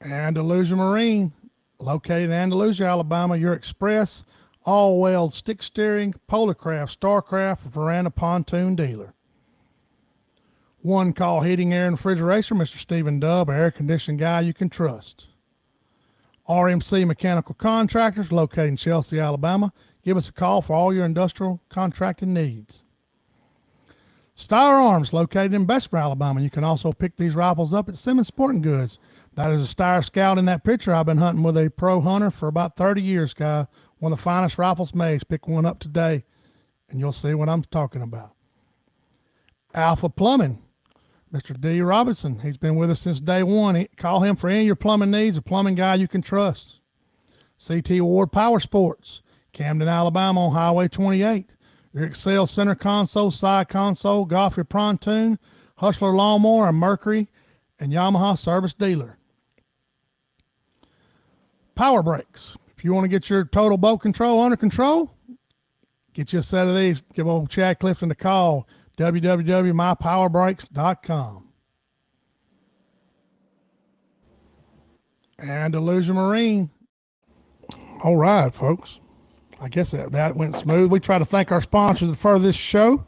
Andalusia Marine, located in Andalusia, Alabama, your express, all-wheel stick steering, Polarcraft, Starcraft, Veranda pontoon dealer. One call heating, air, and refrigeration, Mr. Stephen Dubb, air conditioning guy you can trust. RMC Mechanical Contractors, located in Chelsea, Alabama. Give us a call for all your industrial contracting needs. Styler Arms, located in Bessemer, Alabama. You can also pick these rifles up at Simmons Sporting Goods. That is a Steyr Scout in that picture. I've been hunting with a pro hunter for about 30 years, guy. One of the finest rifles made. Pick one up today, and you'll see what I'm talking about. Alpha Plumbing, Mr. D. Robinson. He's been with us since day one. Call him for any of your plumbing needs, a plumbing guy you can trust. CT Ward Power Sports, Camden, Alabama on Highway 28. Your Excel center console, side console, golf your pontoon, Hustler Lawnmower, a Mercury, and Yamaha service dealer. Power Brakes. If you want to get your total boat control under control, get you a set of these. Give old Chad Clifton a call, www.mypowerbrakes.com. Andalusia Marine. All right, folks. I guess that went smooth. We try to thank our sponsors for this show.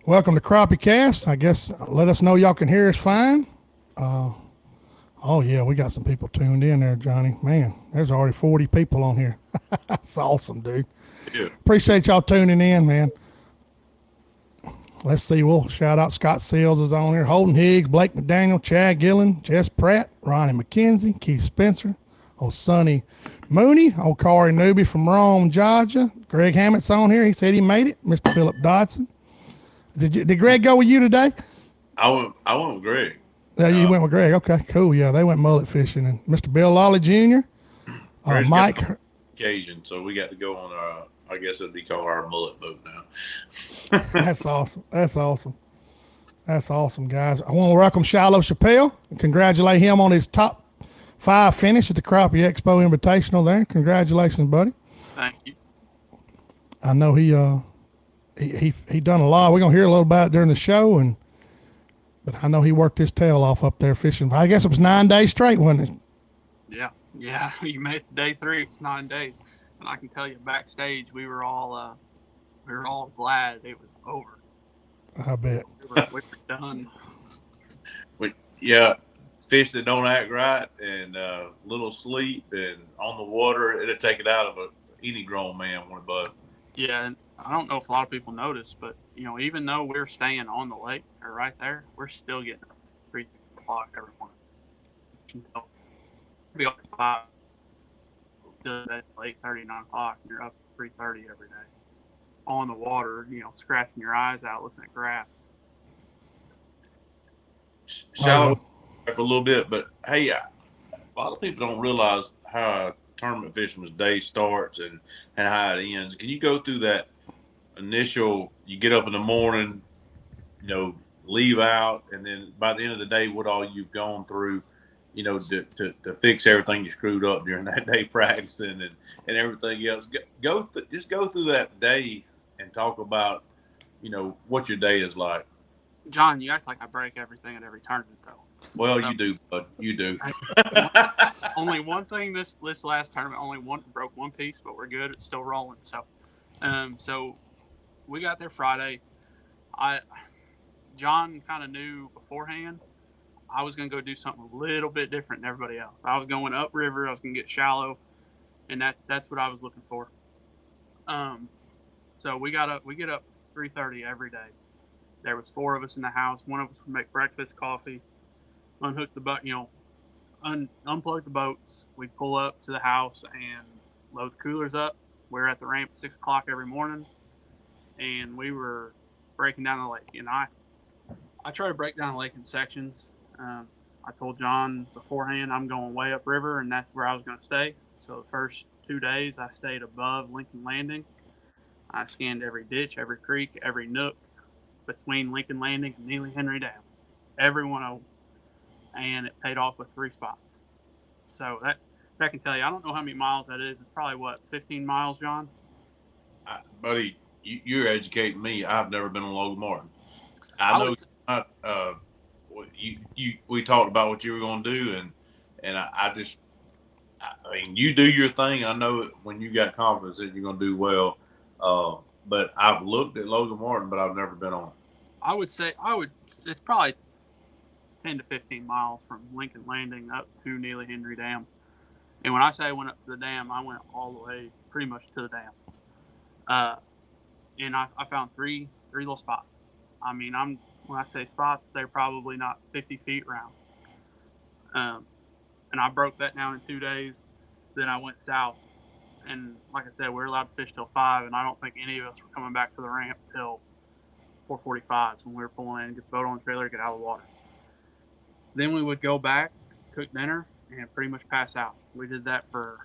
Welcome to CrappieKast. I guess let us know y'all can hear us fine. Oh, yeah, we got some people tuned in there, Johnny. Man, there's already 40 people on here. That's awesome, dude. Yeah. Appreciate y'all tuning in, man. Let's see. We'll shout out Scott Seals is on here. Holden Higgs, Blake McDaniel, Chad Gillen, Jess Pratt, Ronnie McKenzie, Keith Spencer, old Sonny Mooney, old Corey Newby from Rome, Georgia. Greg Hammett's on here. He said he made it. Mr. Philip Dodson. Did Greg go with you today? I went with Greg. Yeah, you went with Greg. Okay, cool. Yeah, they went mullet fishing. And Mr. Bill Lawley Jr., Mike. Occasion, so we got to go on I guess it'd be called our mullet boat now. That's awesome. That's awesome. That's awesome, guys. I want to welcome Shiloh Chappelle and congratulate him on his top 5 finish at the Crappie Expo Invitational there. Congratulations, buddy. Thank you. I know he done a lot. We're going to hear a little about it during the show, but I know he worked his tail off up there fishing. I guess it was 9 days straight, wasn't it? Yeah. You made it to day 3. It's 9 days, and I can tell you, backstage we were all glad it was over. I bet. We were done. Yeah, fish that don't act right and little sleep and on the water, it'll take it out of any grown man one above. Yeah, and I don't know if a lot of people notice, but even though we're staying on the lake or right there, we're still getting up at 3 o'clock every morning. Be up at 5, still at 8:30, 9 o'clock, and you're up at 3:30 every day on the water. Scratching your eyes out, looking at grass. Shallow for a little bit, but hey, a lot of people don't realize how tournament fisherman's day starts and how it ends. Can you go through that initial? You get up in the morning, leave out, and then by the end of the day, what all you've gone through, to fix everything you screwed up during that day practicing and everything else. Just go through that day and talk about, what your day is like. John, you act like I break everything at every tournament, though. Well, you do, bud. You do. Only one thing this last tournament, broke one piece, but we're good. It's still rolling. So we got there Friday. John kind of knew beforehand I was going to go do something a little bit different than everybody else. I was going upriver. I was going to get shallow, and that's what I was looking for. So we get up 3:30 every day. There was 4 of us in the house. One of us would make breakfast, coffee, unhook the boat, unplug the boats. We'd pull up to the house and load the coolers up. We were at the ramp at 6 o'clock every morning, and we were breaking down the lake. I try to break down the lake in sections. I told John beforehand I'm going way upriver, and that's where I was going to stay. So the first 2 days I stayed above Lincoln Landing. I scanned every ditch, every creek, every nook between Lincoln Landing and Neely Henry Dam. Every one of them. And it paid off with 3 spots. So that can tell you, I don't know how many miles that is. It's probably, 15 miles, John? Buddy, you're educating me. I've never been on Logan Martin. I know we talked about what you were going to do, And I mean, you do your thing. I know when you got confidence that you're going to do well. But I've looked at Logan Martin, but I've never been on it. I would say it's probably 10 to 15 miles from Lincoln Landing up to Neely Henry Dam. And when I say I went up to the dam, I went all the way pretty much to the dam. And I found three little spots. I mean, when I say spots, they're probably not 50 feet round. And I broke that down in 2 days. Then I went south. And like I said, we were allowed to fish till 5, and I don't think any of us were coming back to the ramp till 4:45 when we were pulling in, get the boat on the trailer, get out of the water. Then we would go back, cook dinner, and pretty much pass out. We did that for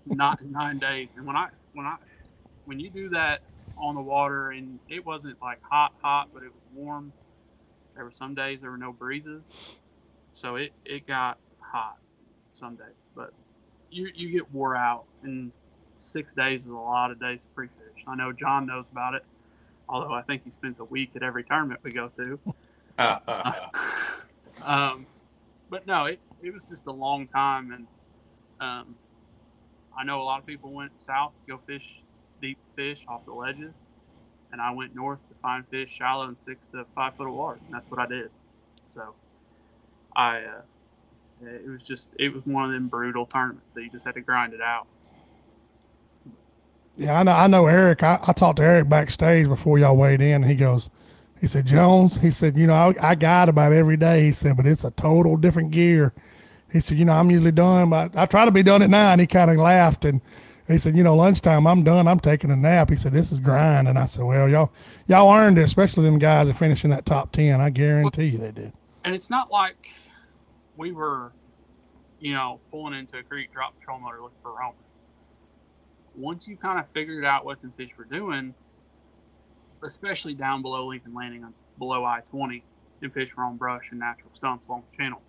9 days. And when you do that on the water, and it wasn't like hot, but it was warm. There were some days there were no breezes, so it got hot some days. But you get wore out, and 6 days is a lot of days to pre-fish. I know John knows about it, although I think he spends a week at every tournament we go to. But no, it was just a long time, and I know a lot of people went south to go fish deep fish off the ledges, and I went north to find fish shallow in 6 to 5 foot of water, and that's what I did. So it was one of them brutal tournaments that you just had to grind it out. Yeah, I know Eric. I talked to Eric backstage before y'all weighed in, and he said, Jones, he said, I guide about every day. He said, but it's a total different gear. He said, I'm usually done, but I try to be done at 9. He kind of laughed, and he said, lunchtime, I'm done. I'm taking a nap. He said, this is grind. And I said, well, y'all earned it, especially them guys that finished in that top 10. I guarantee you they did. And it's not like we were, pulling into a creek, drop the trolling motor, looking for roamers. Once you kind of figured out what the fish were doing, especially down below Lincoln Landing, below I-20, and fish were on brush and natural stumps along the channel,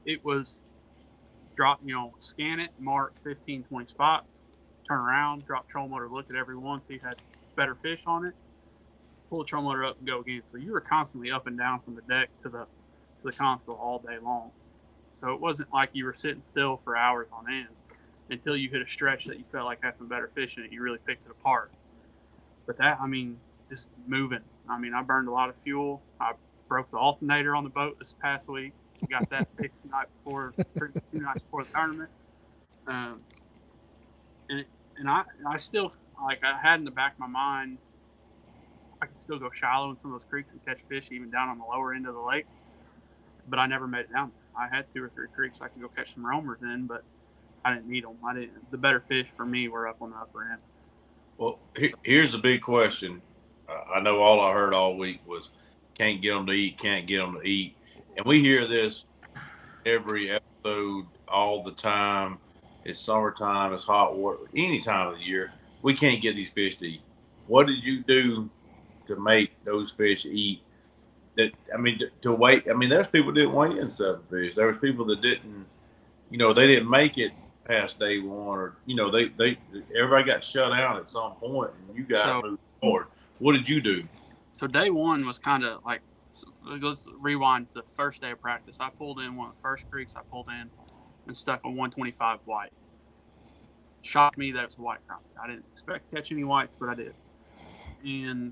it was drop, scan it, mark 15, 20 spots, turn around, drop trolling motor, look at every one, see if you had better fish on it, pull the trolling motor up and go again. So you were constantly up and down from the deck to the console all day long. So it wasn't like you were sitting still for hours on end until you hit a stretch that you felt like had some better fish in it. You really picked it apart. But just moving. I burned a lot of fuel. I broke the alternator on the boat this past week. Got that fixed 2 nights before the tournament. And I still, I had in the back of my mind, I could still go shallow in some of those creeks and catch fish even down on the lower end of the lake. But I never made it down there. I had 2 or 3 creeks I could go catch some roamers in, but I didn't need them. The better fish for me were up on the upper end. Well, here's the big question. I know all I heard all week was can't get them to eat. And we hear this every episode all the time. It's summertime, it's hot water, any time of the year. We can't get these fish to eat. What did you do to make those fish eat? To wait. There's people that didn't weigh in 7 fish. There was people that didn't, they didn't make it past day 1, or they everybody got shut out at some point, and you got moved forward. What did you do? So day 1 was kind of like, let's rewind to the first day of practice. I pulled in one of the first creeks I pulled in and stuck a 125 white. Shocked me that it was a white crappie. I didn't expect to catch any whites, but I did. And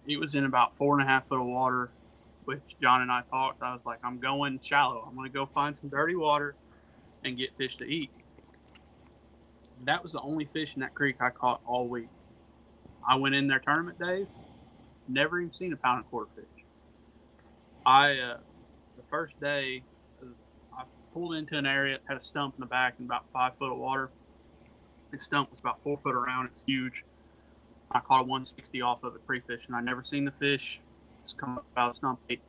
it was in about 4.5 foot of water, which John and I talked. I was like, I'm going shallow. I'm going to go find some dirty water and get fish to eat. That was the only fish in that creek I caught all week. I went in there tournament days, never even seen a 1.25 pound fish. The first day, I pulled into an area that had a stump in the back and about 5 foot of water. The stump was about 4 foot around. It's huge. I caught a 160 off of it pre-fishing. I never seen the fish just come up out of the stump. If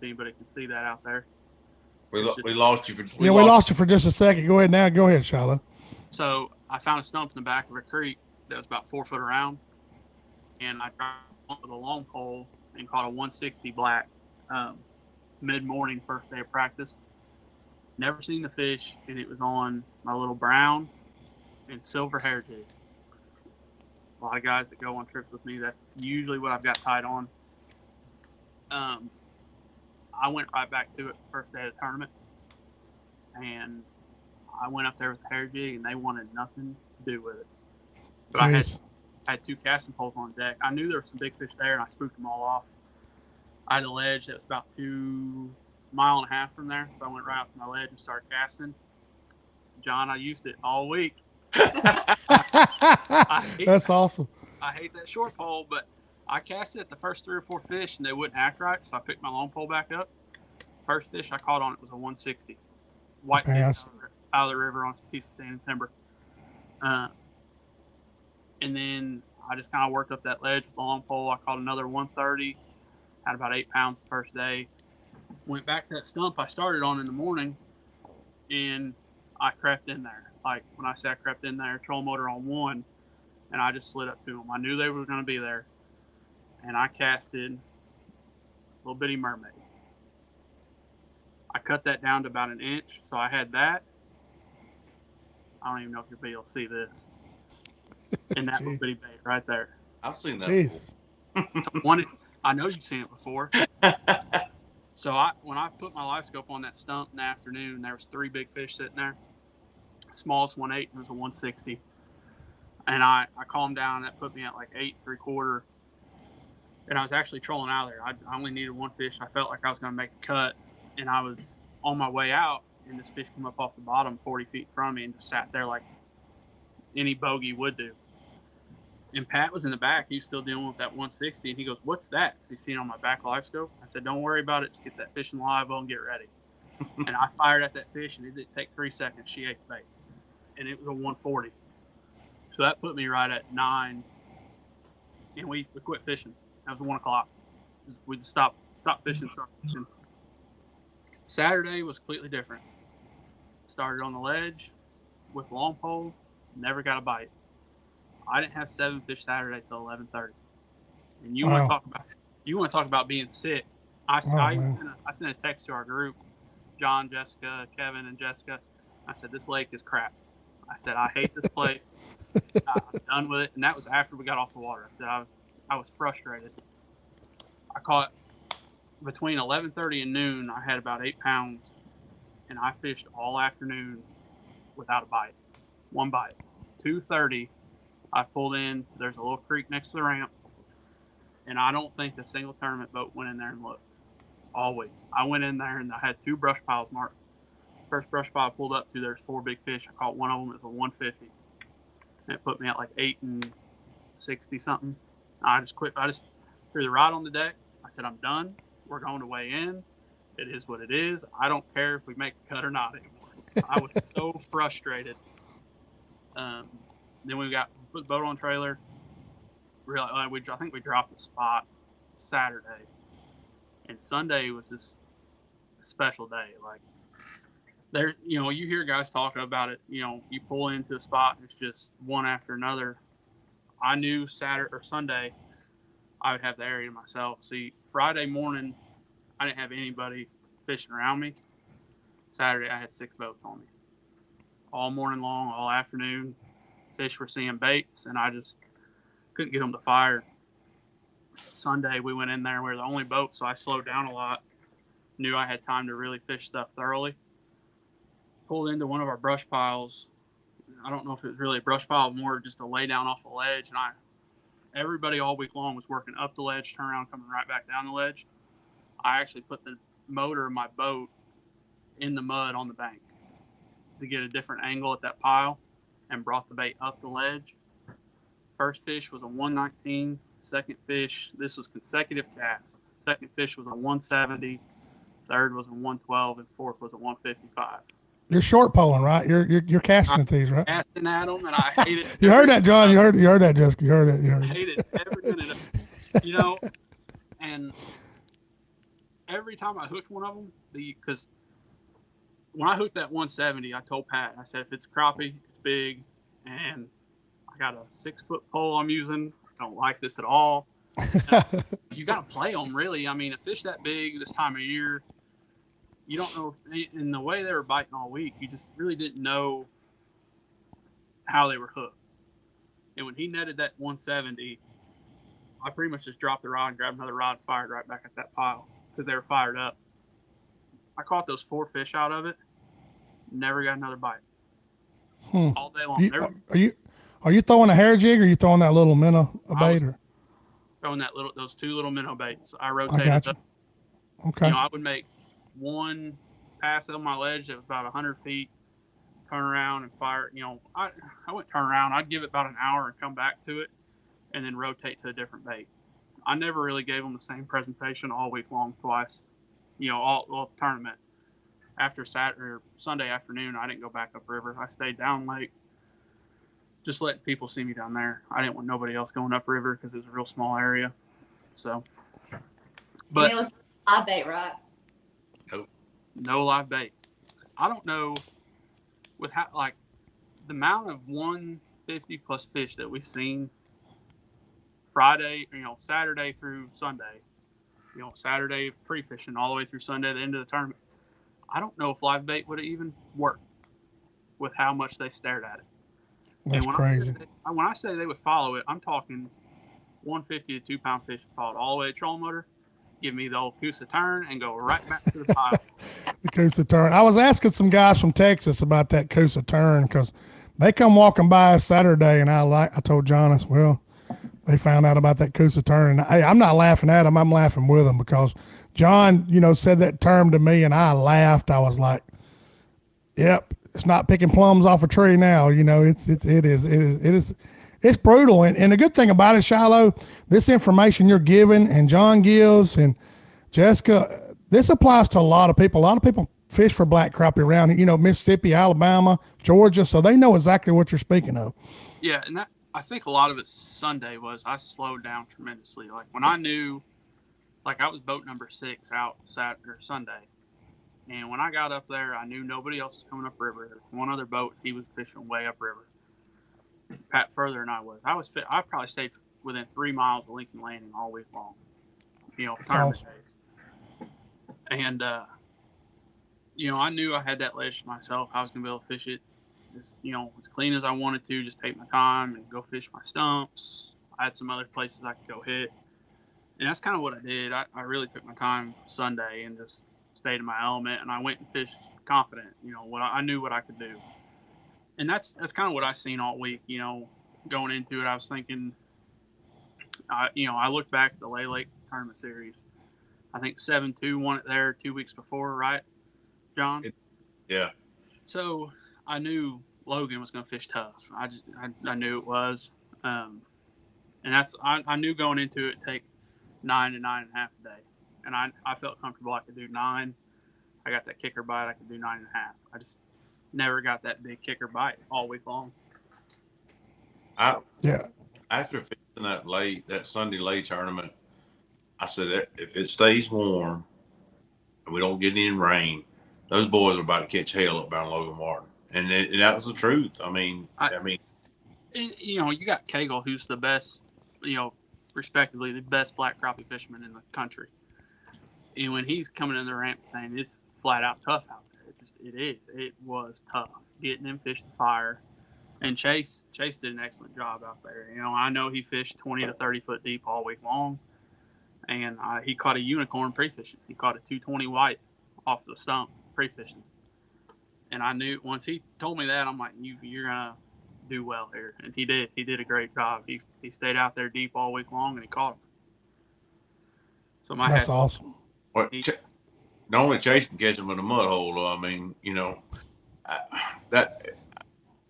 anybody can see that out there. We lost you for. We lost you for just a second. Go ahead now. Go ahead, Shiloh. So I found a stump in the back of a creek that was about 4 foot around, and I dropped with a long pole and caught a 160 black mid-morning, first day of practice. Never seen the fish, and it was on my little brown and silver hair jig. A lot of guys that go on trips with me, that's usually what I've got tied on. I went right back to it the first day of the tournament, and I went up there with the hair jig, and they wanted nothing to do with it. But I had 2 casting poles on deck. I knew there were some big fish there, and I spooked them all off. I had a ledge that was about 2.5 miles from there, so I went right out to my ledge and started casting. John, I used it all week. That's awesome. I hate that short pole, but I cast it at the first 3 or 4 fish, and they wouldn't act right, so I picked my long pole back up. First fish I caught on it was a 160. White fish out of the river on a piece of standing timber. And then I just kind of worked up that ledge with the long pole. I caught another 130, had about 8 pounds the first day. Went back to that stump I started on in the morning, and I crept in there. Like, when I say I crept in there, trolling motor on 1, and I just slid up to them. I knew they were going to be there, and I casted a little bitty mermaid. I cut that down to about 1 inch, so I had that. I don't even know if you'll be able to see this. And that little bitty bait right there. I've seen that before. I know you've seen it before. So when I put my live scope on that stump in the afternoon, there was 3 big fish sitting there. Smallest 1.8 was a 160. And I calmed down. That put me at like 8.75. And I was actually trolling out of there. I only needed 1 fish. I felt like I was going to make the cut. And I was on my way out, and this fish came up off the bottom 40 feet in front of me and just sat there like any bogey would do. And Pat was in the back. He was still dealing with that 160. And he goes, "What's that?" Because he's seen it on my back live scope. I said, "Don't worry about it. Just get that fish in the live well and get ready." And I fired at that fish, and it didn't take 3 seconds. She ate the bait. And it was a 140. So that put me right at 9. And we quit fishing. That was 1 o'clock. We just stopped fishing, started fishing. Saturday was completely different. Started on the ledge with long pole, never got a bite. I didn't have 7 fish Saturday till 11:30. And you want to talk about being sick? I sent a text to our group, John, Jessica, Kevin, and Jessica. I said, "This lake is crap." I said, "I hate this place. I'm done with it." And that was after we got off the water. I said I was frustrated. I caught between 11:30 and noon. I had about 8 pounds, and I fished all afternoon without a bite. 1 bite. 2:30. I pulled in. There's a little creek next to the ramp, and I don't think a single tournament boat went in there and looked all week. I went in there, and I had 2 brush piles marked. First brush pile I pulled up to, there's 4 big fish. I caught one of them. It was a 150, and it put me at like 8.60 something. I just quit. I just threw the rod on the deck. I said, "I'm done. We're going to weigh in. It is what it is. I don't care if we make the cut or not anymore." I was so frustrated. Then we put the boat on trailer. I think we dropped the spot Saturday, and Sunday was just a special day. Like, there, you hear guys talking about it. You pull into a spot and it's just one after another. I knew Saturday or Sunday I would have the area to myself. See, Friday morning I didn't have anybody fishing around me. Saturday I had 6 boats on me all morning long, all afternoon. Fish were seeing baits, and I just couldn't get them to fire. Sunday we went in there. We were the only boat, so I slowed down a lot. Knew I had time to really fish stuff thoroughly. Pulled into one of our brush piles. I don't know if it was really a brush pile, more just a lay down off the ledge. And everybody all week long was working up the ledge, turn around, coming right back down the ledge. I actually put the motor of my boat in the mud on the bank to get a different angle at that pile, and brought the bait up the ledge. First fish was a 119. Second fish, this was consecutive casts. Second fish was a 170. Third was a 112, and fourth was a 155. You're short poling, right? You're casting at these, right? Casting at them, and I hate it. You heard that, John. You heard that, Jessica. You heard that. I hate it every minute of it. And every time I hooked one of them, because when I hooked that 170, I told Pat, I said, if it's a crappie, it's big, and I got a 6-foot pole I'm using. I don't like this at all. You got to play them, really. I mean, a fish that big this time of year, you don't know. In the way they were biting all week, you just really didn't know how they were hooked. And when he netted that 170, I pretty much just dropped the rod and grabbed another rod and fired right back at that pile because they were fired up. I caught those 4 fish out of it. Never got another bite. All day long. Are you throwing a hair jig or are you throwing that little minnow bait? Or throwing those 2 little minnow baits. I rotated them. Okay. I would make one pass on my ledge that was about 100 feet, turn around and fire. I wouldn't turn around. I'd give it about an hour and come back to it and then rotate to a different bait. I never really gave them the same presentation all week long twice. All tournament. After Saturday or Sunday afternoon, I didn't go back upriver. I stayed down lake, just letting people see me down there. I didn't want nobody else going upriver because it was a real small area. So, but and it was live bait, right? No live bait. I don't know with how the amount of 150 plus fish that we've seen Friday, Saturday through Sunday. Saturday pre-fishing all the way through Sunday, the end of the tournament. I don't know if live bait would have even worked with how much they stared at it. That's crazy. When I say they would follow it, I'm talking 150 to 2 pound fish followed all the way to trolling motor, give me the old Coosa turn, and go right back to the pile. The Coosa turn. I was asking some guys from Texas about that Coosa turn because they come walking by Saturday, and I told Jonas, well, they found out about that Coosa turn. And I'm not laughing at them. I'm laughing with them because John, said that term to me, and I laughed. I was like, yep, it's not picking plums off a tree now. It is brutal. And the good thing about it, Shiloh, this information you're giving and John gives and Jessica, this applies to a lot of people. A lot of people fish for black crappie around, Mississippi, Alabama, Georgia. So they know exactly what you're speaking of. Yeah. And I think a lot of it Sunday was I slowed down tremendously. Like when I knew, I was boat number 6 out Saturday or Sunday. And when I got up there, I knew nobody else was coming up river. There was one other boat. He was fishing way up river. Pat further than I was. I probably stayed within 3 miles of Lincoln Landing all week long. Tournament days. And, I knew I had that ledge to myself. I was going to be able to fish it, just, as clean as I wanted to, just take my time and go fish my stumps. I had some other places I could go hit. And that's kind of what I did. I really took my time Sunday and just stayed in my element, and I went and fished confident. I knew what I could do. And that's kind of what I seen all week. Going into it, I was thinking, I looked back at the Lay Lake Tournament Series. I think 7-2 won it there 2 weeks before, right, John? Yeah. So I knew Logan was going to fish tough. I knew it was. And I knew going into it take 9 to 9.5 a day. And I felt comfortable I could do 9. I got that kicker bite. I could do 9.5. I just never got that big kicker bite all week long. After fishing that Sunday late tournament, I said if it stays warm and we don't get any rain, those boys are about to catch hell up down Logan Martin, and that was the truth. I mean, you got Cagle, who's the best, respectively the best black crappie fisherman in the country, and when he's coming in the ramp saying it's flat out tough out there, it was tough getting them fish to fire. And Chase did an excellent job out there. I know he fished 20 to 30 foot deep all week long, and he caught a unicorn pre-fishing. He caught a 220 white off the stump pre-fishing. And I knew once he told me that, I'm like, you're gonna do well here. And he did. He did a great job. He stayed out there deep all week long, and he caught him. So that's awesome. Not only Chase can catch him in a mud hole, though. I mean, that.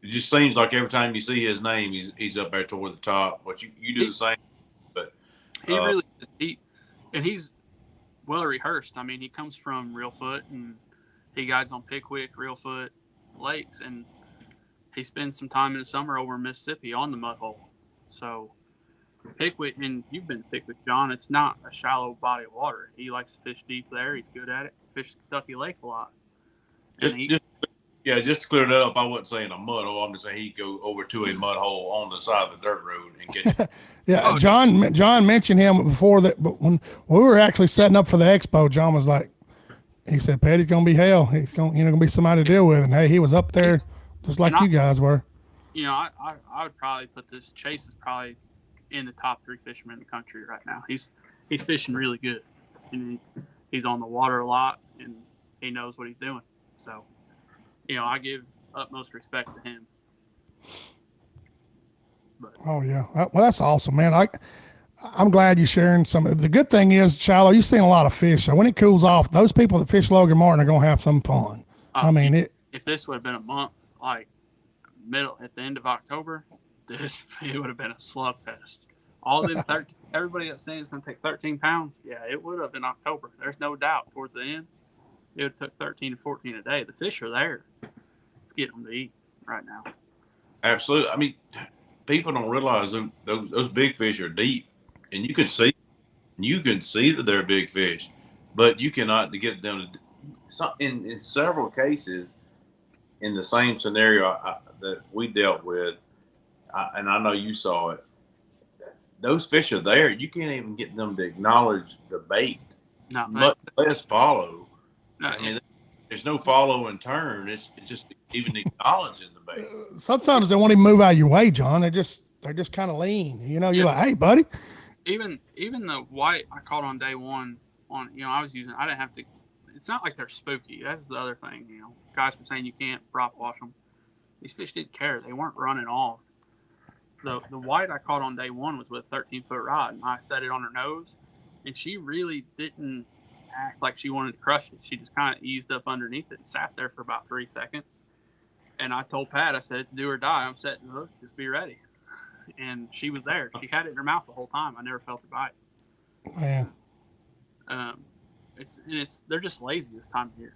It just seems like every time you see his name, he's up there toward the top. But you do the same. But he really is. He's well rehearsed. I mean, he comes from Reelfoot, and he guides on Pickwick, Reelfoot lakes, and he spends some time in the summer over in Mississippi on the mud hole. So Pickwick, and you've been to Pickwick, John. It's not a shallow body of water. He likes to fish deep there. He's good at it. Fishes Kentucky Lake a lot. Just to clear that up, I wasn't saying a mud hole. I'm just saying he'd go over to a mud hole on the side of the dirt road and catch it. Yeah, John mentioned him before that, but when we were actually setting up for the expo, John was like, he said, Petty's going to be hell. He's going to be somebody to deal with. And hey, he was up there just like you guys were. I would probably put this. Chase is probably in the top 3 fishermen in the country right now. He's fishing really good, and he's on the water a lot, and he knows what he's doing. So, I give utmost respect to him. But, oh yeah, well that's awesome, man. I'm glad you're sharing some. The good thing is, Shallow, you've seen a lot of fish. So when it cools off, those people that fish Logan Martin are gonna have some fun. I mean, if this would have been a month, like at the end of October, it would have been a slugfest. All them everybody that's saying it's going to take 13 pounds, yeah, it would have in October. There's no doubt. Towards the end, it would have took 13 to 14 a day. The fish are there. Let's get them to eat right now. Absolutely. I mean, people don't realize those big fish are deep, and you can see that they're big fish, but you cannot get them to. In several cases, in the same scenario that we dealt with, and I know you saw it, those fish are there. You can't even get them to acknowledge the bait, much less follow. I mean, there's no follow and turn. It's just even acknowledging the bait. Sometimes they won't even move out of your way, John. They're just kind of lean. You're like, hey, buddy. Even the white I caught on day one, I didn't have to. It's not like they're spooky. That's the other thing. Guys were saying you can't prop wash them. These fish didn't care. They weren't running off. The white I caught on day one was with a 13-foot rod, and I set it on her nose, and she really didn't act like she wanted to crush it. She just kind of eased up underneath it and sat there for about 3 seconds. And I told Pat, I said, it's do or die. I'm setting the hook. Just be ready. And she was there. She had it in her mouth the whole time. I never felt her bite. Man. They're just lazy this time of year.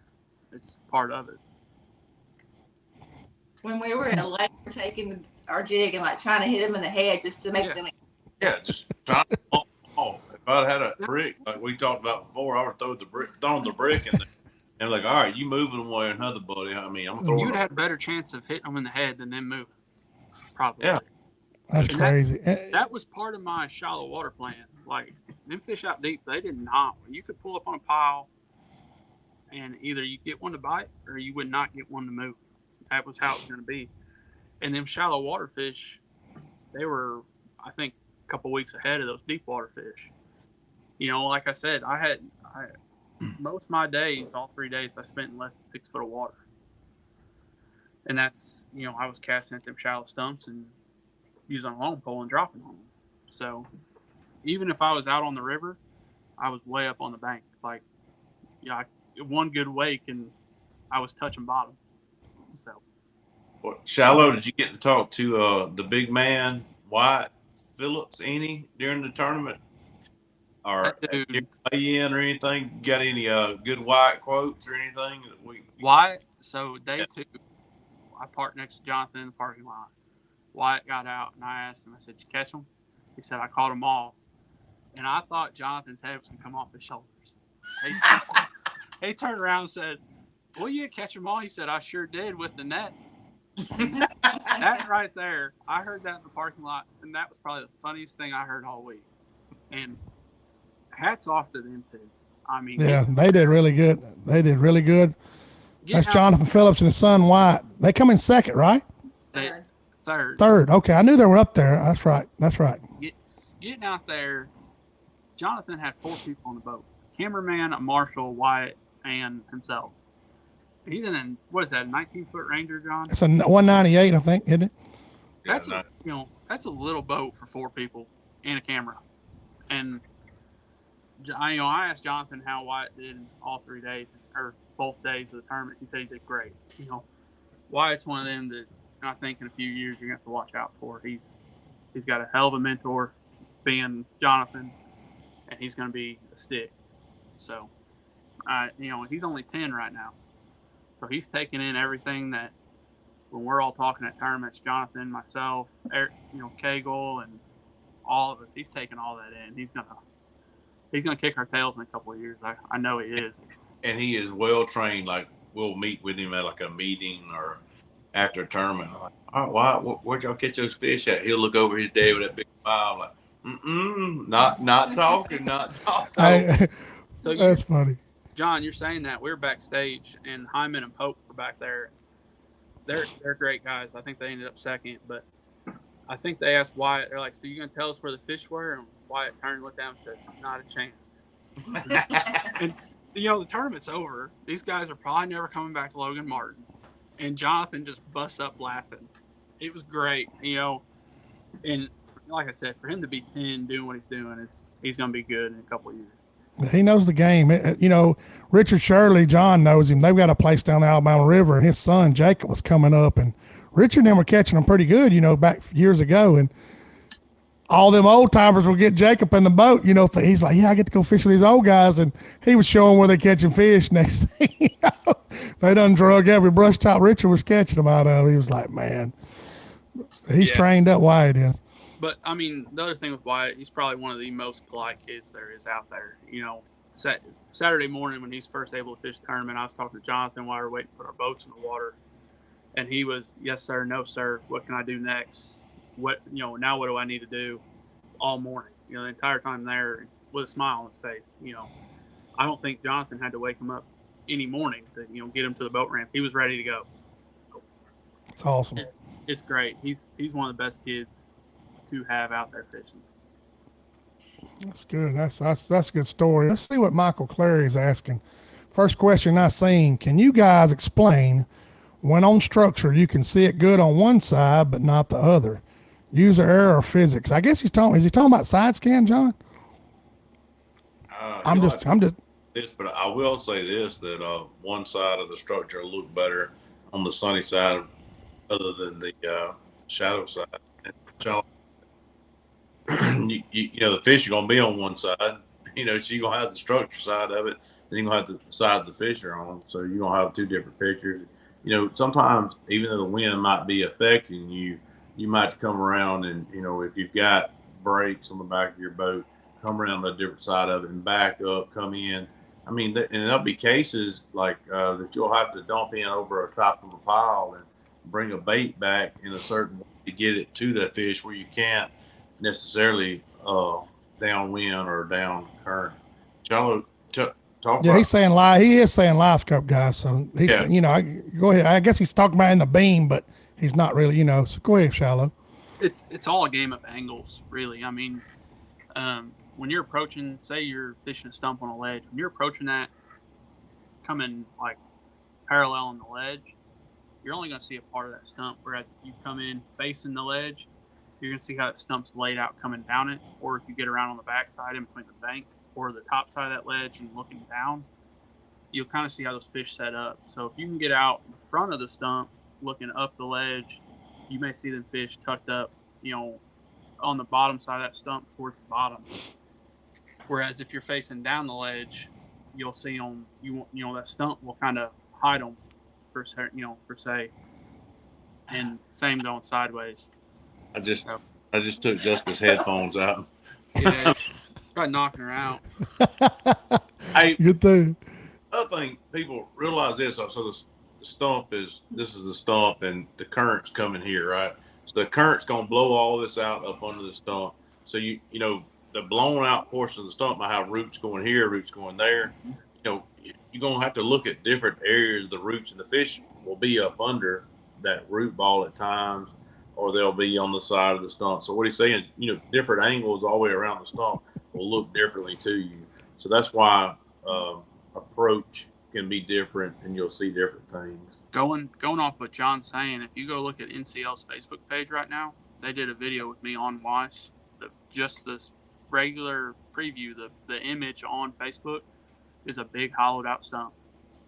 It's part of it. When we were in a lake, we're taking our jig and trying to hit them in the head just to make them. Yeah, just trying to bump off. If I'd had a brick like we talked about before, I would have thrown the brick and like, all right, you moving away another buddy. I mean, I'm throwing. You'd have a better chance of hitting them in the head than them moving. Probably. Yeah. That's crazy. That was part of my shallow water plan. Like, them fish out deep, they did not. You could pull up on a pile, and either you get one to bite or you would not get one to move. That was how it was going to be. And them shallow water fish, they were, I think, a couple weeks ahead of those deep water fish. Like I said, most of my days, all 3 days, I spent in less than 6 foot of water. And that's, I was casting at them shallow stumps and using a long pole and dropping on them. So even if I was out on the river, I was way up on the bank. Like, one good wake and I was touching bottom. So, well, Shallow, did you get to talk to the big man, Wyatt Phillips, any during the tournament? Or weigh in or anything? Got any good Wyatt quotes or anything? Wyatt, so day 2, I parked next to Jonathan in the parking lot. Wyatt got out and I asked him, I said, did you catch them? He said, I caught them all. And I thought Jonathan's head was going to come off his shoulders. He turned around and said, well, you didn't catch them all. He said, I sure did with the net. That right there, I heard that in the parking lot, and that was probably the funniest thing I heard all week. And hats off to them, too. I mean, yeah, they did really good. That's Jonathan Phillips and his son, Wyatt. They come in second, right? Third. Okay, I knew they were up there. That's right. Getting out there, Jonathan had 4 people on the boat. Cameraman, a marshal, Wyatt, and himself. He's in, what is that, a 19-foot Ranger, John? It's a 198, I think, isn't it? That's a little boat for 4 people and a camera. And I asked Jonathan how Wyatt did in all 3 days, or both days of the tournament. He said he did great. Wyatt's one of them that I think in a few years you're going to have to watch out for. He's got a hell of a mentor, being Jonathan, and he's going to be a stick. So, he's only 10 right now. So he's taking in everything that when we're all talking at tournaments, Jonathan, myself, Eric, Cagle, and all of us, he's taking all that in. He's gonna kick our tails in a couple of years. I know he is. And he is well trained. Like, we'll meet with him at like a meeting or after a tournament. I'm like, all right, where'd y'all catch those fish at? He'll look over his day with that big smile. I'm like, not talking. So that's funny. John, you're saying that we're backstage and Hyman and Pope were back there. they're great guys. I think they ended up second, but I think they asked Wyatt. They're like, "So you gonna tell us where the fish were?" And Wyatt turned and looked down and said, "Not a chance." And the tournament's over. These guys are probably never coming back to Logan Martin. And Jonathan just busts up laughing. It was great, And like I said, for him to be 10 doing what he's doing, he's gonna be good in a couple of years. He knows the game. Richard Shirley, John knows him. They've got a place down the Alabama River, and his son Jacob was coming up, and Richard and them were catching them pretty good, back years ago. And all them old timers will get Jacob in the boat, he's like, yeah, I get to go fish with these old guys. And he was showing where they're catching fish. Next thing they done drug every brush top Richard was catching them out of. He was like, man, he's trained up. Wyatt is. But, I mean, the other thing with Wyatt, he's probably one of the most polite kids there is out there. Saturday morning when he's first able to fish the tournament, I was talking to Jonathan while we were waiting to put our boats in the water. And he was, yes, sir, no, sir, what can I do next? Now what do I need to do all morning? The entire time there with a smile on his face. I don't think Jonathan had to wake him up any morning to, get him to the boat ramp. He was ready to go. It's awesome. It's great. He's one of the best kids to have out there fishing. That's good. That's a good story. Let's see what Michael Clary is asking. First question I seen, can you guys explain when on structure you can see it good on one side but not the other? User error or physics? I guess is he talking about side scan, John? I'm just this, but I will say this, that one side of the structure will look better on the sunny side other than the shadow side. The fish are going to be on one side, so you're going to have the structure side of it, and you're going to have the side the fish are on. So you're going to have two different pictures. Sometimes even though the wind might be affecting you, you might come around and, if you've got brakes on the back of your boat, come around a different side of it and back up, come in. I mean, and there'll be cases like that you'll have to dump in over a top of a pile and bring a bait back in a certain way to get it to that fish where you can't necessarily downwind or down current. Charlo, talk about. He's saying live. He is saying live scope, guys. So he's go ahead. I guess he's talking about in the beam, but he's not really, So go ahead, Shallow. It's all a game of angles, really. I mean, when you're approaching, say you're fishing a stump on a ledge, when you're approaching that, coming like parallel on the ledge, you're only going to see a part of that stump. Whereas if you come in facing the ledge, you're going to see how that stump's laid out coming down it. Or if you get around on the back side in between the bank or the top side of that ledge and looking down, you'll kind of see how those fish set up. So if you can get out in front of the stump, looking up the ledge, you may see them fish tucked up, on the bottom side of that stump towards the bottom. Whereas if you're facing down the ledge, you'll see them, that stump will kind of hide them per se. And same going sideways. I just took Jessica's headphones out. Yeah, try knocking her out. Hey, good thing. Other thing, people realize this. So this is the stump, and the current's coming here, right? So the current's gonna blow all this out up under the stump. So the blown out portion of the stump might have roots going here, roots going there. You're gonna have to look at different areas of the roots, and the fish will be up under that root ball at times, or they'll be on the side of the stump. So what he's saying, different angles all the way around the stump will look differently to you. So that's why approach can be different, and you'll see different things. Going off what John's saying, if you go look at NCL's Facebook page right now, they did a video with me on Weiss. Just this regular preview, the image on Facebook is a big hollowed out stump.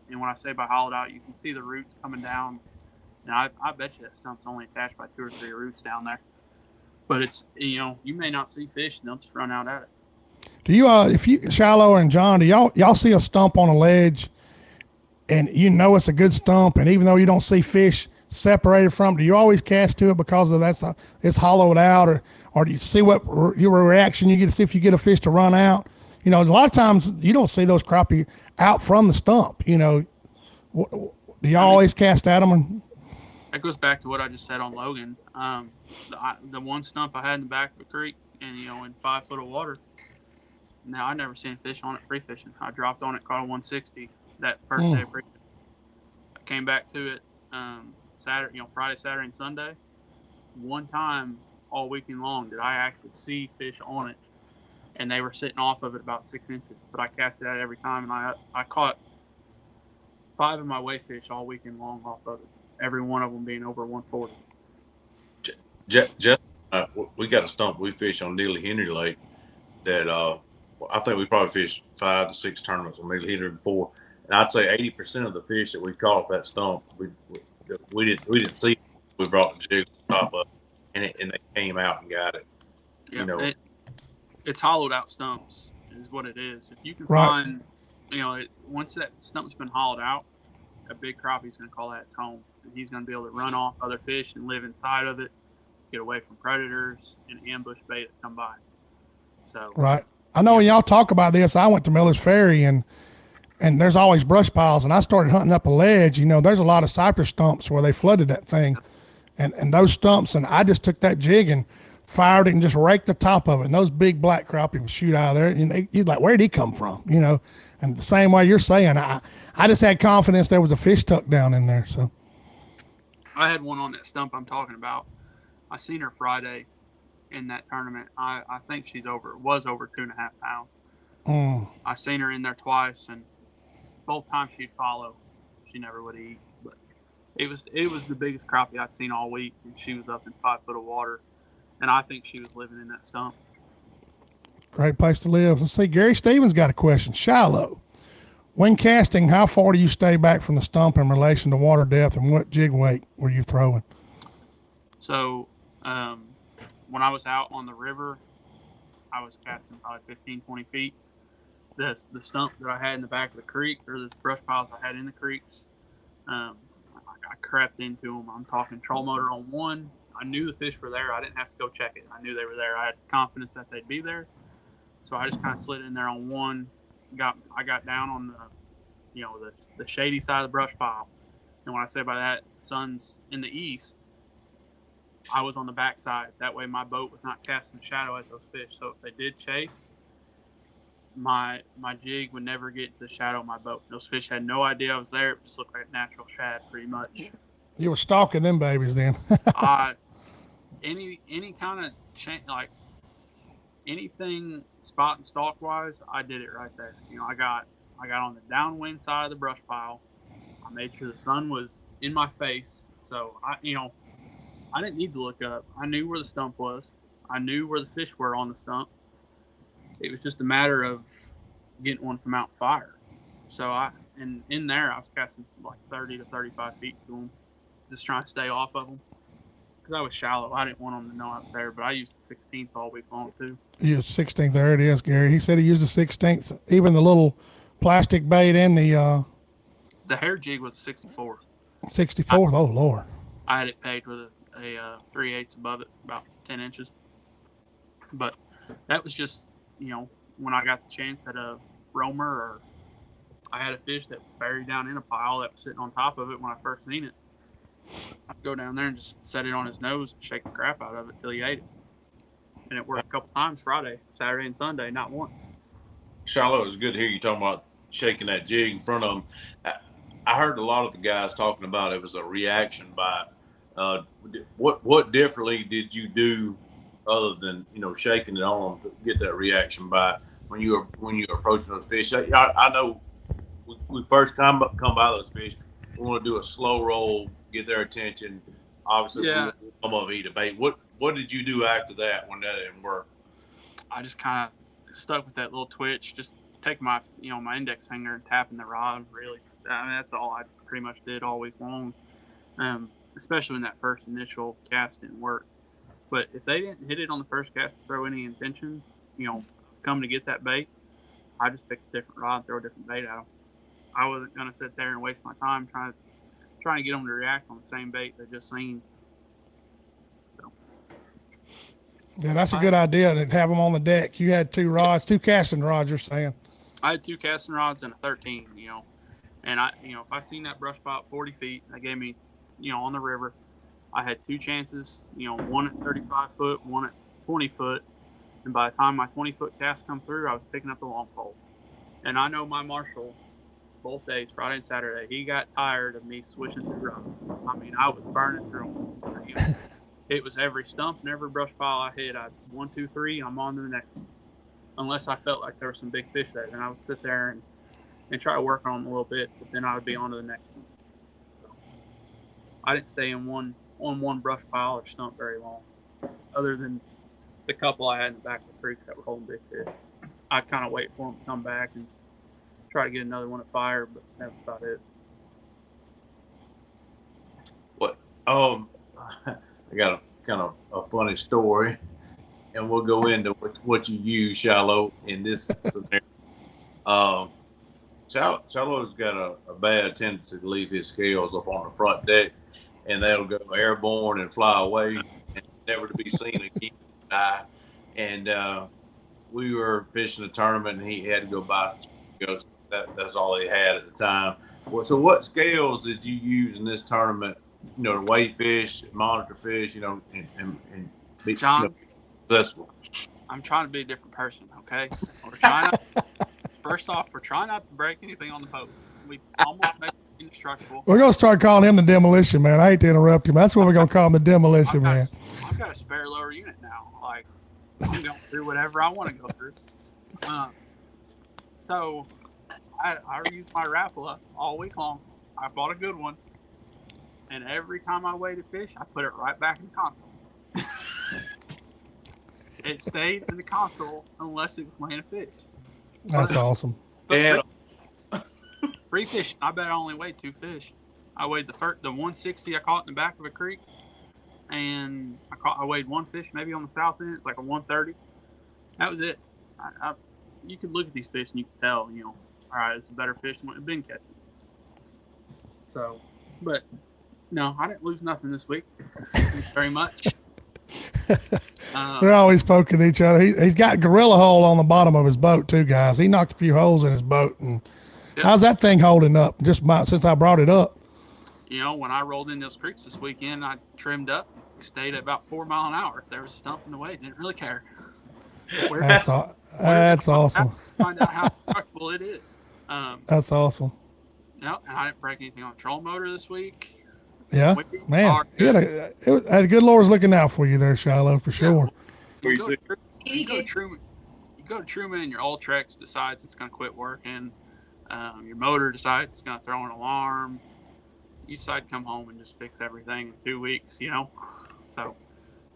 And when I say by hollowed out, you can see the roots coming down. And I bet you that stump's only attached by 2 or 3 roots down there. But it's, you may not see fish and they'll just run out at it. Do you, if you, Shallow and John, do y'all see a stump on a ledge and it's a good stump, and even though you don't see fish separated from it, do you always cast to it because of it's hollowed out, or do you see what your reaction you get to see if you get a fish to run out? A lot of times you don't see those crappie out from the stump. Do y'all always cast at them? That goes back to what I just said on Logan. The one stump I had in the back of the creek, and in 5 foot of water. Now I never seen fish on it pre-fishing. I dropped on it, caught a 160 that first day of pre-fishing. I came back to it Saturday, Friday, Saturday, and Sunday. One time all weekend long did I actually see fish on it, and they were sitting off of it about 6 inches. But I cast it out every time, and I caught 5 of my wayfish all weekend long off of it. Every one of them being over 140. Just we got a stump we fish on Neely Henry Lake that I think we probably fished 5 to 6 tournaments on Neely Henry before, and I'd say 80% of the fish that we caught off that stump we didn't see. We brought the jig on top of it, and they came out and got it. Yeah, it's hollowed out stumps is what it is. If you can Right. find, once that stump's been hollowed out, a big crappie's going to call that its home. And he's going to be able to run off other fish and live inside of it, get away from predators and ambush bait that come by. So Right. I know when y'all talk about this, I went to Miller's Ferry and there's always brush piles, and I started hunting up a ledge. There's a lot of cypress stumps where they flooded that thing, and those stumps, and I just took that jig and fired it and just raked the top of it, and those big black crappie would shoot out of there. And you're like, where'd he come from? And the same way you're saying, I just had confidence there was a fish tucked down in there. So I had one on that stump I'm talking about. I seen her Friday in that tournament. I think was over 2.5 pounds. I seen her in there twice, and both times she'd follow. She never would eat. But it was the biggest crappie I'd seen all week, and she was up in 5 foot of water. And I think she was living in that stump. great place to live. Let's see, Gary Stevens got a question. Shallow. When casting, how far do you stay back from the stump in relation to water depth, and what jig weight were you throwing? So when I was out on the river, I was casting probably 15, 20 feet. The stump that I had in the back of the creek, or the brush piles I had in the creeks, I crept into them. I'm talking troll motor on one. I knew the fish were there. I didn't have to go check it. I knew they were there. I had confidence that they'd be there. So I just kind of slid in there on one. I got down on the shady side of the brush pile. And when I say by that, sun's in the east, I was on the back side. That way my boat was not casting shadow at those fish. So if they did chase, my jig would never get to the shadow of my boat. Those fish had no idea I was there. It just looked like natural shad pretty much. You were stalking them babies then. Any kind of like anything spot and stalk wise, I did it right there. I got on the downwind side of the brush pile. I made sure the sun was in my face, so I didn't need to look up. I knew where the stump was. I knew where the fish were on the stump. It was just a matter of getting one from out fire. So in there I was casting like 30 to 35 feet to them, just trying to stay off of them. Because I was shallow. I didn't want them to know I was there, but I used the 16th all week long, too. You used 16th. There it is, Gary. He said he used the 16th, even the little plastic bait and the hair jig was the 64th. 64th? Oh, Lord. I had it pegged with a 3/8 above it, about 10 inches. But that was just, when I got the chance at a roamer, or I had a fish that was buried down in a pile that was sitting on top of it when I first seen it. I'd go down there and just set it on his nose and shake the crap out of it till he ate it. And it worked a couple times Friday, Saturday, and Sunday, not once. Shallow, it was good to hear you talking about shaking that jig in front of them. I heard a lot of the guys talking about it was a reaction bite. What differently did you do other than shaking it on them to get that reaction bite when you were approaching those fish? I know we first come by those fish. We want to do a slow roll, get their attention. Obviously, some of them eat a bait. What did you do after that when that didn't work? I just kind of stuck with that little twitch, just taking my my index finger and tapping the rod. Really, that's all I pretty much did all week long. Especially when that first initial cast didn't work. But if they didn't hit it on the first cast to throw any intentions, come to get that bait, I just picked a different rod and throw a different bait at them. I wasn't going to sit there and waste my time trying to get them to react on the same bait they just seen. So. Yeah, that's a good idea to have them on the deck. You had 2 casting rods, you're saying. I had 2 casting rods and a 13, And if I seen that brush pile at 40 feet, that gave me, on the river, I had 2 chances, one at 35 foot, one at 20 foot. And by the time my 20-foot cast come through, I was picking up the long pole. And I know my marshal both days, Friday and Saturday. He got tired of me swishing through rocks. I mean, I was burning through them. It was every stump and every brush pile I hit. I 1, 2, 3. I'm on to the next one. Unless I felt like there were some big fish there, then I would sit there and try to work on them a little bit. But then I would be on to the next one. So I didn't stay on one brush pile or stump very long, other than the couple I had in the back of the creek that were holding big fish. I'd kind of wait for them to come back and try to get another one at fire, but that's about it. What? I got a kind of a funny story, and we'll go into what you use, Shallow, in this scenario. Shallow's got a bad tendency to leave his scales up on the front deck, and they'll go airborne and fly away and never to be seen again. And we were fishing a tournament, and he had to go buy some scales. That's all he had at the time. So what scales did you use in this tournament? You know, to weigh fish, monitor fish, and be John, successful. I'm trying to be a different person, okay? First off, we're trying not to break anything on the boat. We almost make it indestructible. We're gonna start calling him the Demolition Man. I hate to interrupt him. That's what we're gonna call him, the Demolition Man. I've got a spare lower unit now. Like, I'm going through whatever I want to go through. So I use my Rapala all week long. I bought a good one. And every time I weighed a fish, I put it right back in the console. It stayed in the console unless it was weighing a fish. That's awesome. And free fishing, I bet I only weighed 2 fish. I weighed the 160 I caught in the back of a creek, and I weighed 1 fish maybe on the south end. It's like a 130. That was it. You could look at these fish and you could tell, all right, it's a better fish than what I've been catching. So, but. No, I didn't lose nothing this week. Thank you very much. They're always poking each other. He's got gorilla hole on the bottom of his boat too, guys. He knocked a few holes in his boat. And yep. How's that thing holding up? Just about since I brought it up. When I rolled in those creeks this weekend, I trimmed up, stayed at about 4 miles an hour. If there was a stump in the way, didn't really care. That's awesome. Find out how comfortable it is. That's awesome. No, and I didn't break anything on the trolling motor this week. Yeah, man, the good Lord's looking out for you there, Shiloh, for sure. You go to Truman and your Ultrex decides it's going to quit working. Your motor decides it's going to throw an alarm. You decide to come home and just fix everything in 2 weeks, So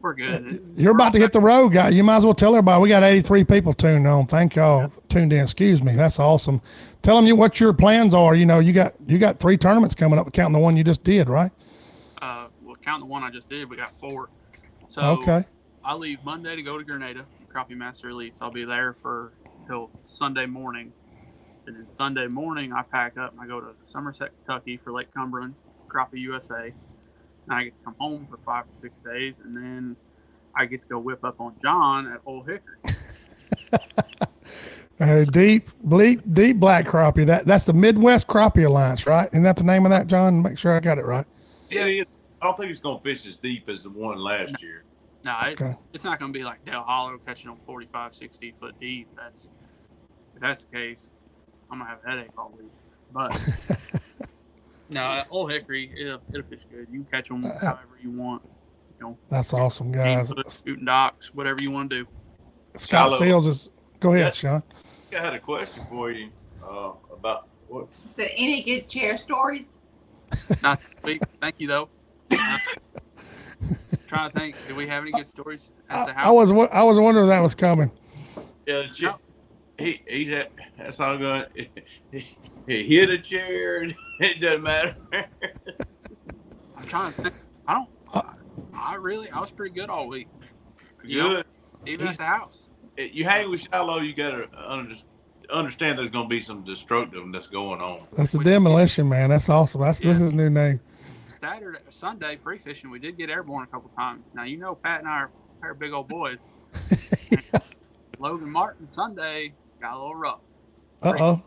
we're good. You're about to hit the road, guy. You might as well tell everybody we got 83 people tuned on. Thank y'all tuned in. Excuse me. That's awesome. Tell them what your plans are. You got 3 tournaments coming up, counting the one you just did, right? Well, counting the one I just did, we got 4. So okay. I leave Monday to go to Grenada, Crappie Master Elites. I'll be there till Sunday morning. And then Sunday morning, I pack up and I go to Somerset, Kentucky for Lake Cumberland, Crappie USA. And I get to come home for 5 or 6 days, and then I get to go whip up on John at Old Hickory. Deep black crappie. That's the Midwest Crappie Alliance, right? Isn't that the name of that, John? Make sure I got it right. Yeah, I don't think it's going to fish as deep as the one last year. No, it's not going to be like Dale Hollow catching them 45, 60 foot deep. If that's the case, I'm going to have a headache all week. But no, Old Hickory, it'll fish good. You can catch them however you want. That's awesome, guys. Shooting docks, whatever you want to do. Scott Seals is. Go ahead, Sean. I had a question for you about what. So, any good chair stories? Not this week. Thank you, though. Trying to think, do we have any good stories at the house? I was wondering if that was coming. Yeah, he's at. That's all going. He hit a chair. It doesn't matter. I'm trying to think. I was pretty good all week. Good. Even at the house. You hang with Shiloh, you got to understand there's going to be some destructiveness going on. That's the Demolition Man. That's awesome. That's his new name. Sunday pre-fishing, we did get airborne a couple times. Now, Pat and I are a pair of big old boys. Logan Martin Sunday got a little rough. Uh-oh.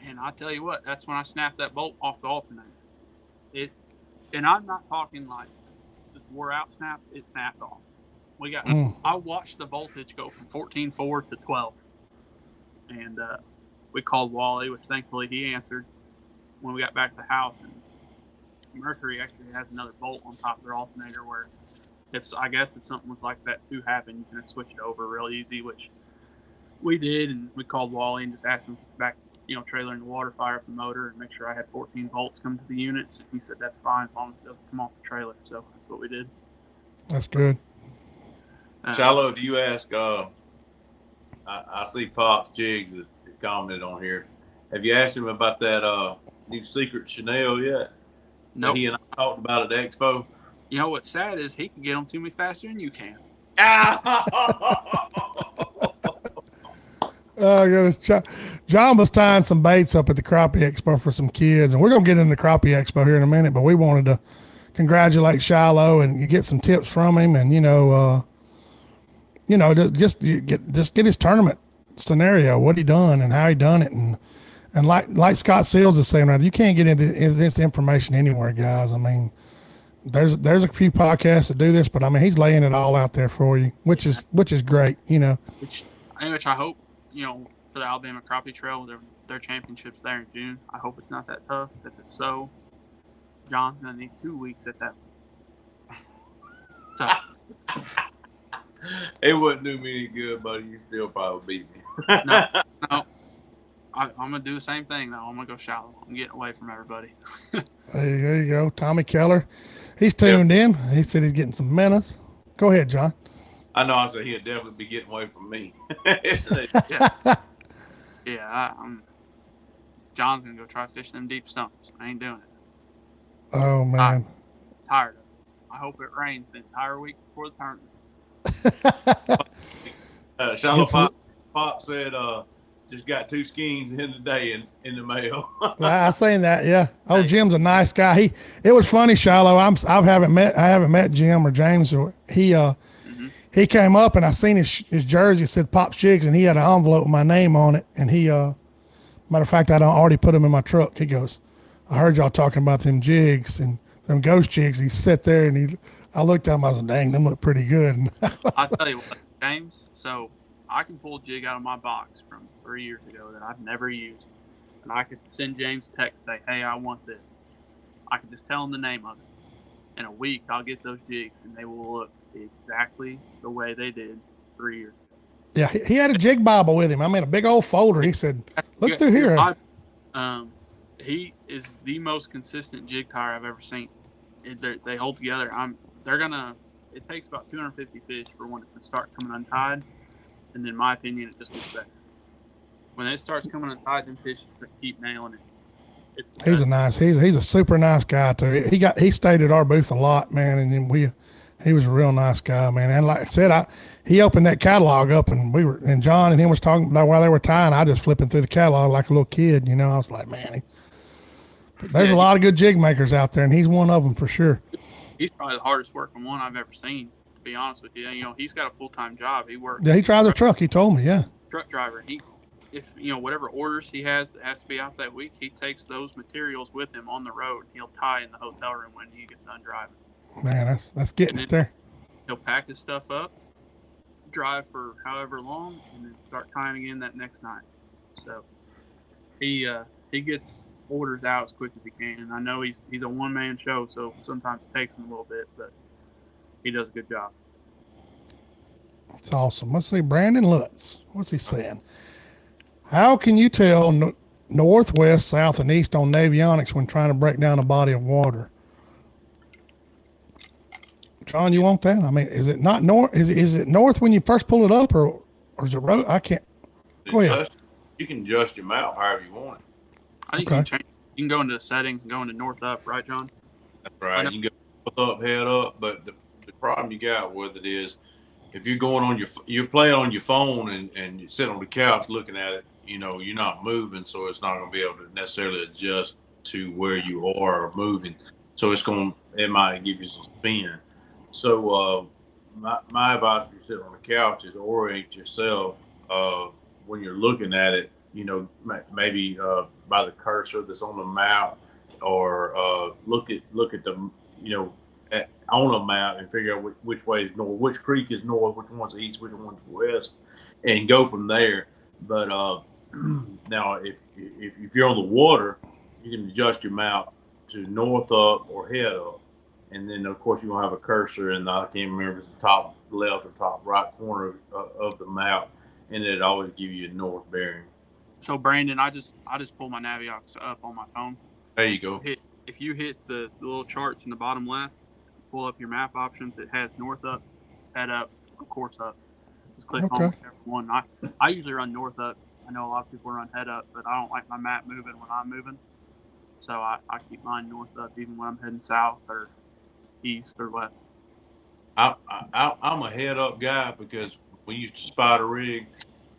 And I tell you what, that's when I snapped that bolt off the alternator. And I'm not talking like just wore out snap, it snapped off. I watched the voltage go from 14.4 to 12. And we called Wally, which thankfully he answered when we got back to the house. And Mercury actually has another bolt on top of their alternator where if something was like that to happen, you can switch it over real easy, which we did. And we called Wally and just asked him to back, trailer in the water, fire up the motor, and make sure I had 14 volts come to the units. And he said that's fine as long as it doesn't come off the trailer. So that's what we did. That's good. Shiloh, if you ask, I see Pops Jiggs has commented on here. Have you asked him about that new secret Chanel yet? Nope. He and I talked about at Expo. You know what's sad is he can get them to me faster than you can. Oh, goodness. John was tying some baits up at the Crappie Expo for some kids, and we're going to get into the Crappie Expo here in a minute, but we wanted to congratulate Shiloh and you get some tips from him, and just get his tournament scenario, what he done and how he done it, and like Scott Seals is saying, you can't get into this information anywhere, guys. I mean, there's a few podcasts that do this, but I mean, he's laying it all out there for you, which is great, Which I hope, for the Alabama Crappie Trail, their championships there in June. I hope it's not that tough, because if so, John's gonna need 2 weeks at that. So it wouldn't do me any good, buddy. You still probably beat me. No. I'm gonna do the same thing though. I'm gonna go shallow. I'm getting away from everybody. There you go, Tommy Keller. He's tuned in. He said he's getting some menace. Go ahead, John. I know. I said he'd definitely be getting away from me. John's gonna go try to fish them deep stumps. I ain't doing it. Oh man, I'm tired of it. I hope it rains the entire week before the tournament. Shallow Pop said, just got 2 skeins in today in the mail. I seen that, yeah. Oh, Jim's a nice guy. It was funny, Shiloh. I haven't met Jim or James. Or he came up and I seen his jersey. It said Pops Jigs, and he had an envelope with my name on it. And he, matter of fact, I already put him in my truck. He goes, I heard y'all talking about them jigs and them ghost jigs. He sat there and I looked at him. I was like, dang, them look pretty good. I'll tell you what, James. So I can pull a jig out of my box from 3 years ago that I've never used, and I could send James a text, say, hey, I want this. I can just tell him the name of it. In a week, I'll get those jigs, and they will look exactly the way they did 3 years ago. Yeah, he had a jig Bible with him. I mean, a big old folder. He said, look through here. He is the most consistent jig tire I've ever seen. They hold together. It takes about 250 fish for when it can start coming untied. And in my opinion, it just gets better. When it starts coming untied, them fish just keep nailing it. He's a super nice guy too. He stayed at our booth a lot, man, and then he was a real nice guy, man. And like I said, he opened that catalog up, and John and him was talking about while they were tying. I just flipping through the catalog like a little kid, I was like, man, there's a lot of good jig makers out there, and he's one of them for sure. He's probably the hardest working one I've ever seen. Be honest with you, he's got a full-time job. He works. Yeah, he drives a truck. He told me, yeah. Truck driver. If whatever orders he has that has to be out that week, he takes those materials with him on the road. He'll tie in the hotel room when he gets done driving. Man, that's getting it there. He'll pack his stuff up, drive for however long, and then start tying again that next night. So he gets orders out as quick as he can. And I know he's a one-man show, so sometimes it takes him a little bit, but he does a good job. That's awesome. Let's see, Brandon Lutz. What's he saying? How can you tell north, west, south, and east on navionics when trying to break down a body of water? John, you want that? I mean, is it not north? Is it north when you first pull it up, or is it road? I can't. Go ahead. You can adjust your mount however you want it. I think you can go into the settings and go into north up, right, John? That's right. You can go north up, head up, but the problem you got with it is if you're going you're playing on your phone and you sit on the couch looking at it, you're not moving, so it's not going to be able to necessarily adjust to where you are moving. So it might give you some spin. So my advice if you sit on the couch is orient yourself when you're looking at it, maybe by the cursor that's on the map, or look at the on a map and figure out which way is north, which creek is north, which one's east, which one's west, and go from there. But Now, if you're on the water, you can adjust your mount to north up or head up, and then of course you're gonna have a cursor, and I can't remember if it's the top left or top right corner of the map, and it always give you a north bearing. So Brandon, I just pulled my Naviox up on my phone. There you go. If you hit the little charts in the bottom left, pull up your map options. It has north up, head up, of course up. Just click on whichever one. I usually run north up. I know a lot of people run head up, but I don't like my map moving when I'm moving. So I keep mine north up even when I'm heading south or east or west. I'm a head up guy because when you used to spot a rig,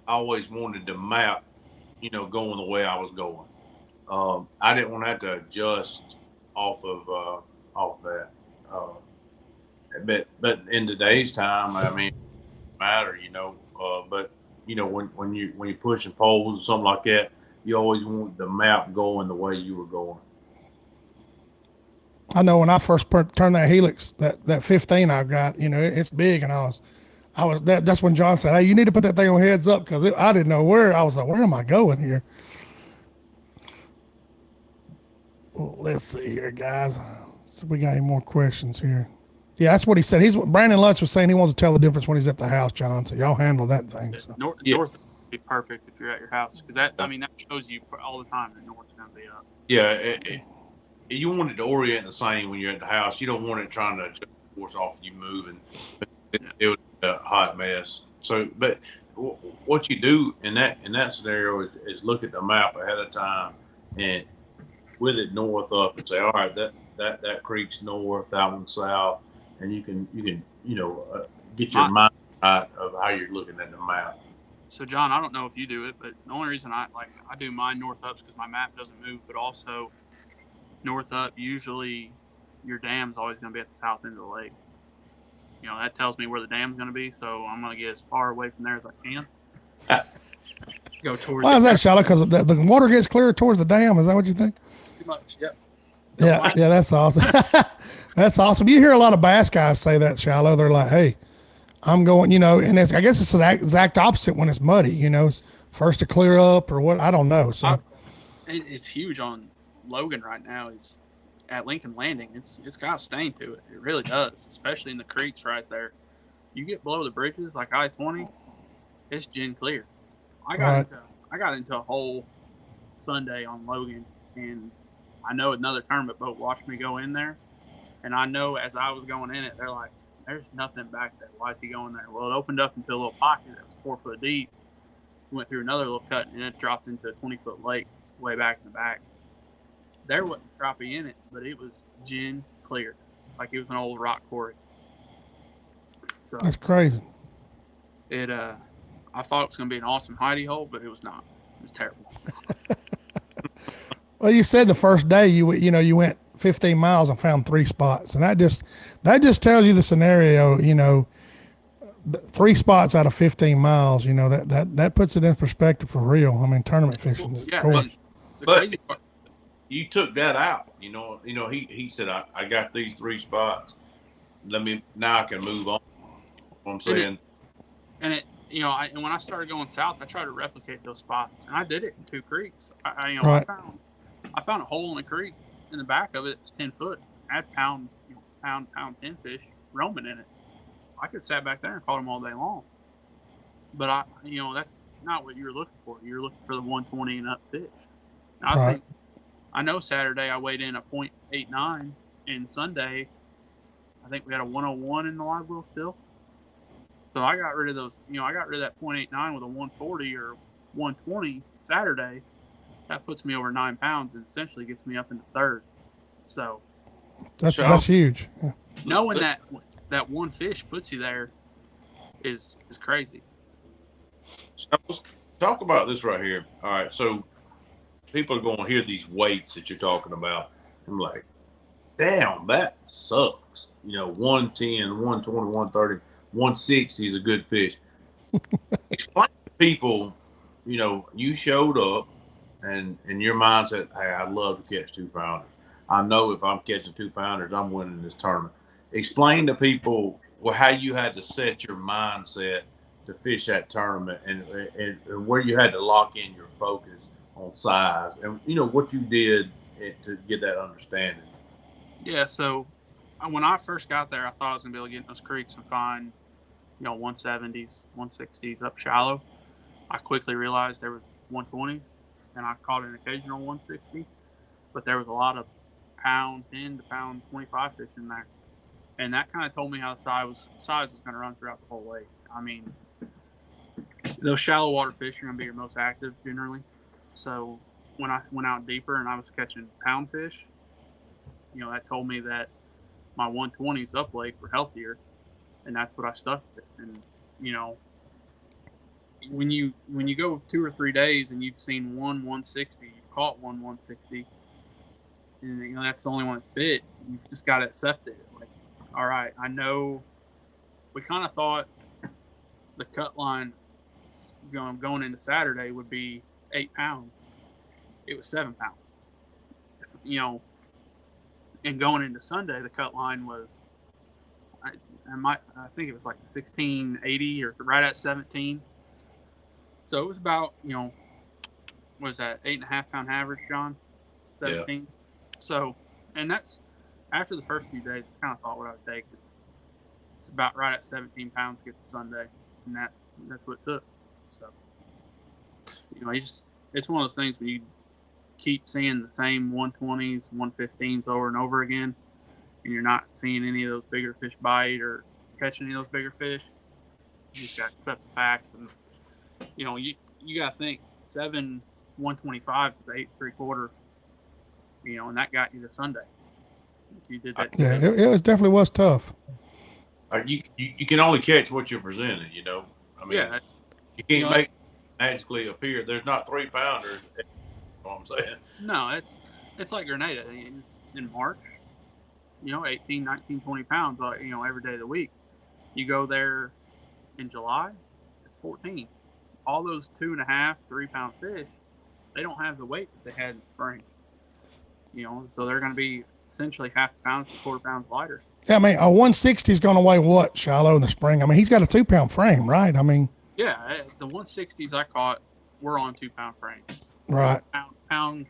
I always wanted the map, going the way I was going. I didn't want to have to adjust off that. But in today's time, I mean, it matter, but when you're pushing poles or something like that, you always want the map going the way you were going. I know when I first turned that Helix, that 15 I've got, it's big, and that's when John said, "Hey, you need to put that thing on heads up," because I didn't know where. I was like, "Where am I going here?" Well, let's see here, guys. So we got any more questions here? Yeah, that's what he said. Brandon Lutz was saying he wants to tell the difference when he's at the house, John. So y'all handle that thing. So. North would be perfect if you're at your house, because that shows you all the time that north's going to be up. Yeah, you want it to orient the same when you're at the house. You don't want it trying to adjust force off you moving. It was a hot mess. So, but what you do in that scenario is look at the map ahead of time and with it north up and say, all right, that creek's north, that one's south, and you can get your mind right of how you're looking at the map. So John, I don't know if you do it, but the only reason I do mine north up is because my map doesn't move, but also north up, usually your dam's always going to be at the south end of the lake. That tells me where the dam's going to be, so I'm going to get as far away from there as I can. Go towards. Why is that, shallow? Because the water gets clearer towards the dam. Is that what you think? Pretty much, yep. Yeah, that's awesome. That's awesome. You hear a lot of bass guys say that, shallow. They're like, "Hey, I'm going," and I guess it's the exact opposite when it's muddy. It's first to clear up or what? I don't know. So it's huge on Logan right now. Is at Lincoln Landing. It's got a stain to it. It really does, especially in the creeks right there. You get below the bridges like I-20, it's gin clear. I got into a hole Sunday on Logan, and I know another tournament boat watched me go in there, and I know as I was going in it, they're like, "There's nothing back there. Why is he going there?" Well, it opened up into a little pocket that was 4 foot deep. Went through another little cut, and it dropped into a 20-foot lake way back in the back. There wasn't crappie in it, but it was gin clear, like it was an old rock quarry. So that's crazy. I thought it was going to be an awesome hidey hole, but it was not. It was terrible. Well, you said the first day you went 15 miles and found 3 spots, and that just tells you the scenario. 3 spots out of 15 miles. That puts it in perspective for real. I mean, tournament fishing. Well, yeah, but crazy part, you took that out. He said, I got these 3 spots. Now I can move on. You know what I'm saying? And when I started going south, I tried to replicate those spots, and I did it in 2 creeks. Right. I found a hole in the creek in the back of it. It's 10 foot. I had pound 10 fish roaming in it. I could sat back there and caught them all day long. But that's not what you're looking for. You're looking for the 120 and up fish. I know Saturday I weighed in a 0.89, and Sunday I think we had a 101 in the live well still. So I got rid of those. I got rid of that 0.89 with a 140 or 120 Saturday. That puts me over 9 pounds and essentially gets me up into third. So that's huge. Yeah. Knowing that one fish puts you there is crazy. So let's talk about this right here. All right, so people are going to hear these weights that you're talking about. I'm like, damn, that sucks. 110, 120, 130, 160 is a good fish. Explain to people, you showed up and in your mindset, hey, I'd love to catch 2-pounders. I know if I'm catching 2-pounders, I'm winning this tournament. Explain to people how you had to set your mindset to fish that tournament and where you had to lock in your focus on size and what you did to get that understanding. Yeah, so when I first got there, I thought I was gonna be able to get in those creeks and find 170s, 160s up shallow. I quickly realized there was 120s, and I caught an occasional 160, but there was a lot of pound 10 to pound 25 fish in there, and that kind of told me how the size was going to run throughout the whole lake. I mean, those shallow water fish are going to be your most active generally. So when I went out deeper and I was catching pound fish, that told me that my 120s up lake were healthier, and that's what I stuck with. And when you go 2 or 3 days and you've seen one 160, you've caught one 160, and that's the only one that's bit, you've just got to accept it. Like, all right, I know. We kind of thought the cut line going into Saturday would be 8 pounds. It was 7 pounds. And going into Sunday, the cut line was, I think it was like 1680 or right at 17. So it was about, what was that, 8.5 pound average, John? 17. Yeah. So, and that's after the first few days. I kind of thought what I would take. It's about right at 17 pounds to get to Sunday, and that's what it took. So, it's one of those things when you keep seeing the same 120s, 115s over and over again, and you're not seeing any of those bigger fish bite or catching any of those bigger fish, you just got to accept the facts. And you got to think 7 125 is 8 3/4, and that got you to Sunday. If you did that. Yeah, it definitely was tough. You can only catch what you're presented. I mean, yeah, you can't make it magically appear. There's not 3 pounders. You know what I'm saying? No, it's like Grenada. It's in March. 18, 19, 20 pounds. Every day of the week. You go there in July, it's 14. All those 2.5, 3 pound fish, they don't have the weight that they had in the spring. So they're going to be essentially half a pound to 1/4 pounds lighter. Yeah, I mean, a 160 is going to weigh what, shallow in the spring? I mean, he's got a 2 pound frame, right? I mean, yeah, the 160s I caught were on 2 pound frames. Right. Pound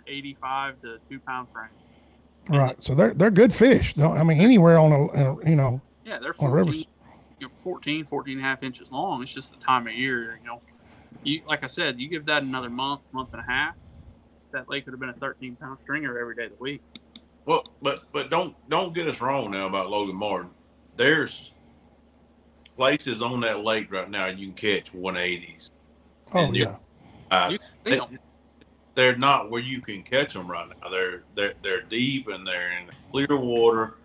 85 to 2 pound frame. Right. So they're good fish. I mean, anywhere on a. Yeah, they're 14, 14 and a half inches long. It's just the time of year. You like I said, you give that another month and a half, that lake could have been a 13 pound stringer every day of the week. Well, but don't get us wrong now about Logan Martin. There's places on that lake right now you can catch 180s. Oh yeah. They're not where you can catch them right now. They're deep and they're in clear water,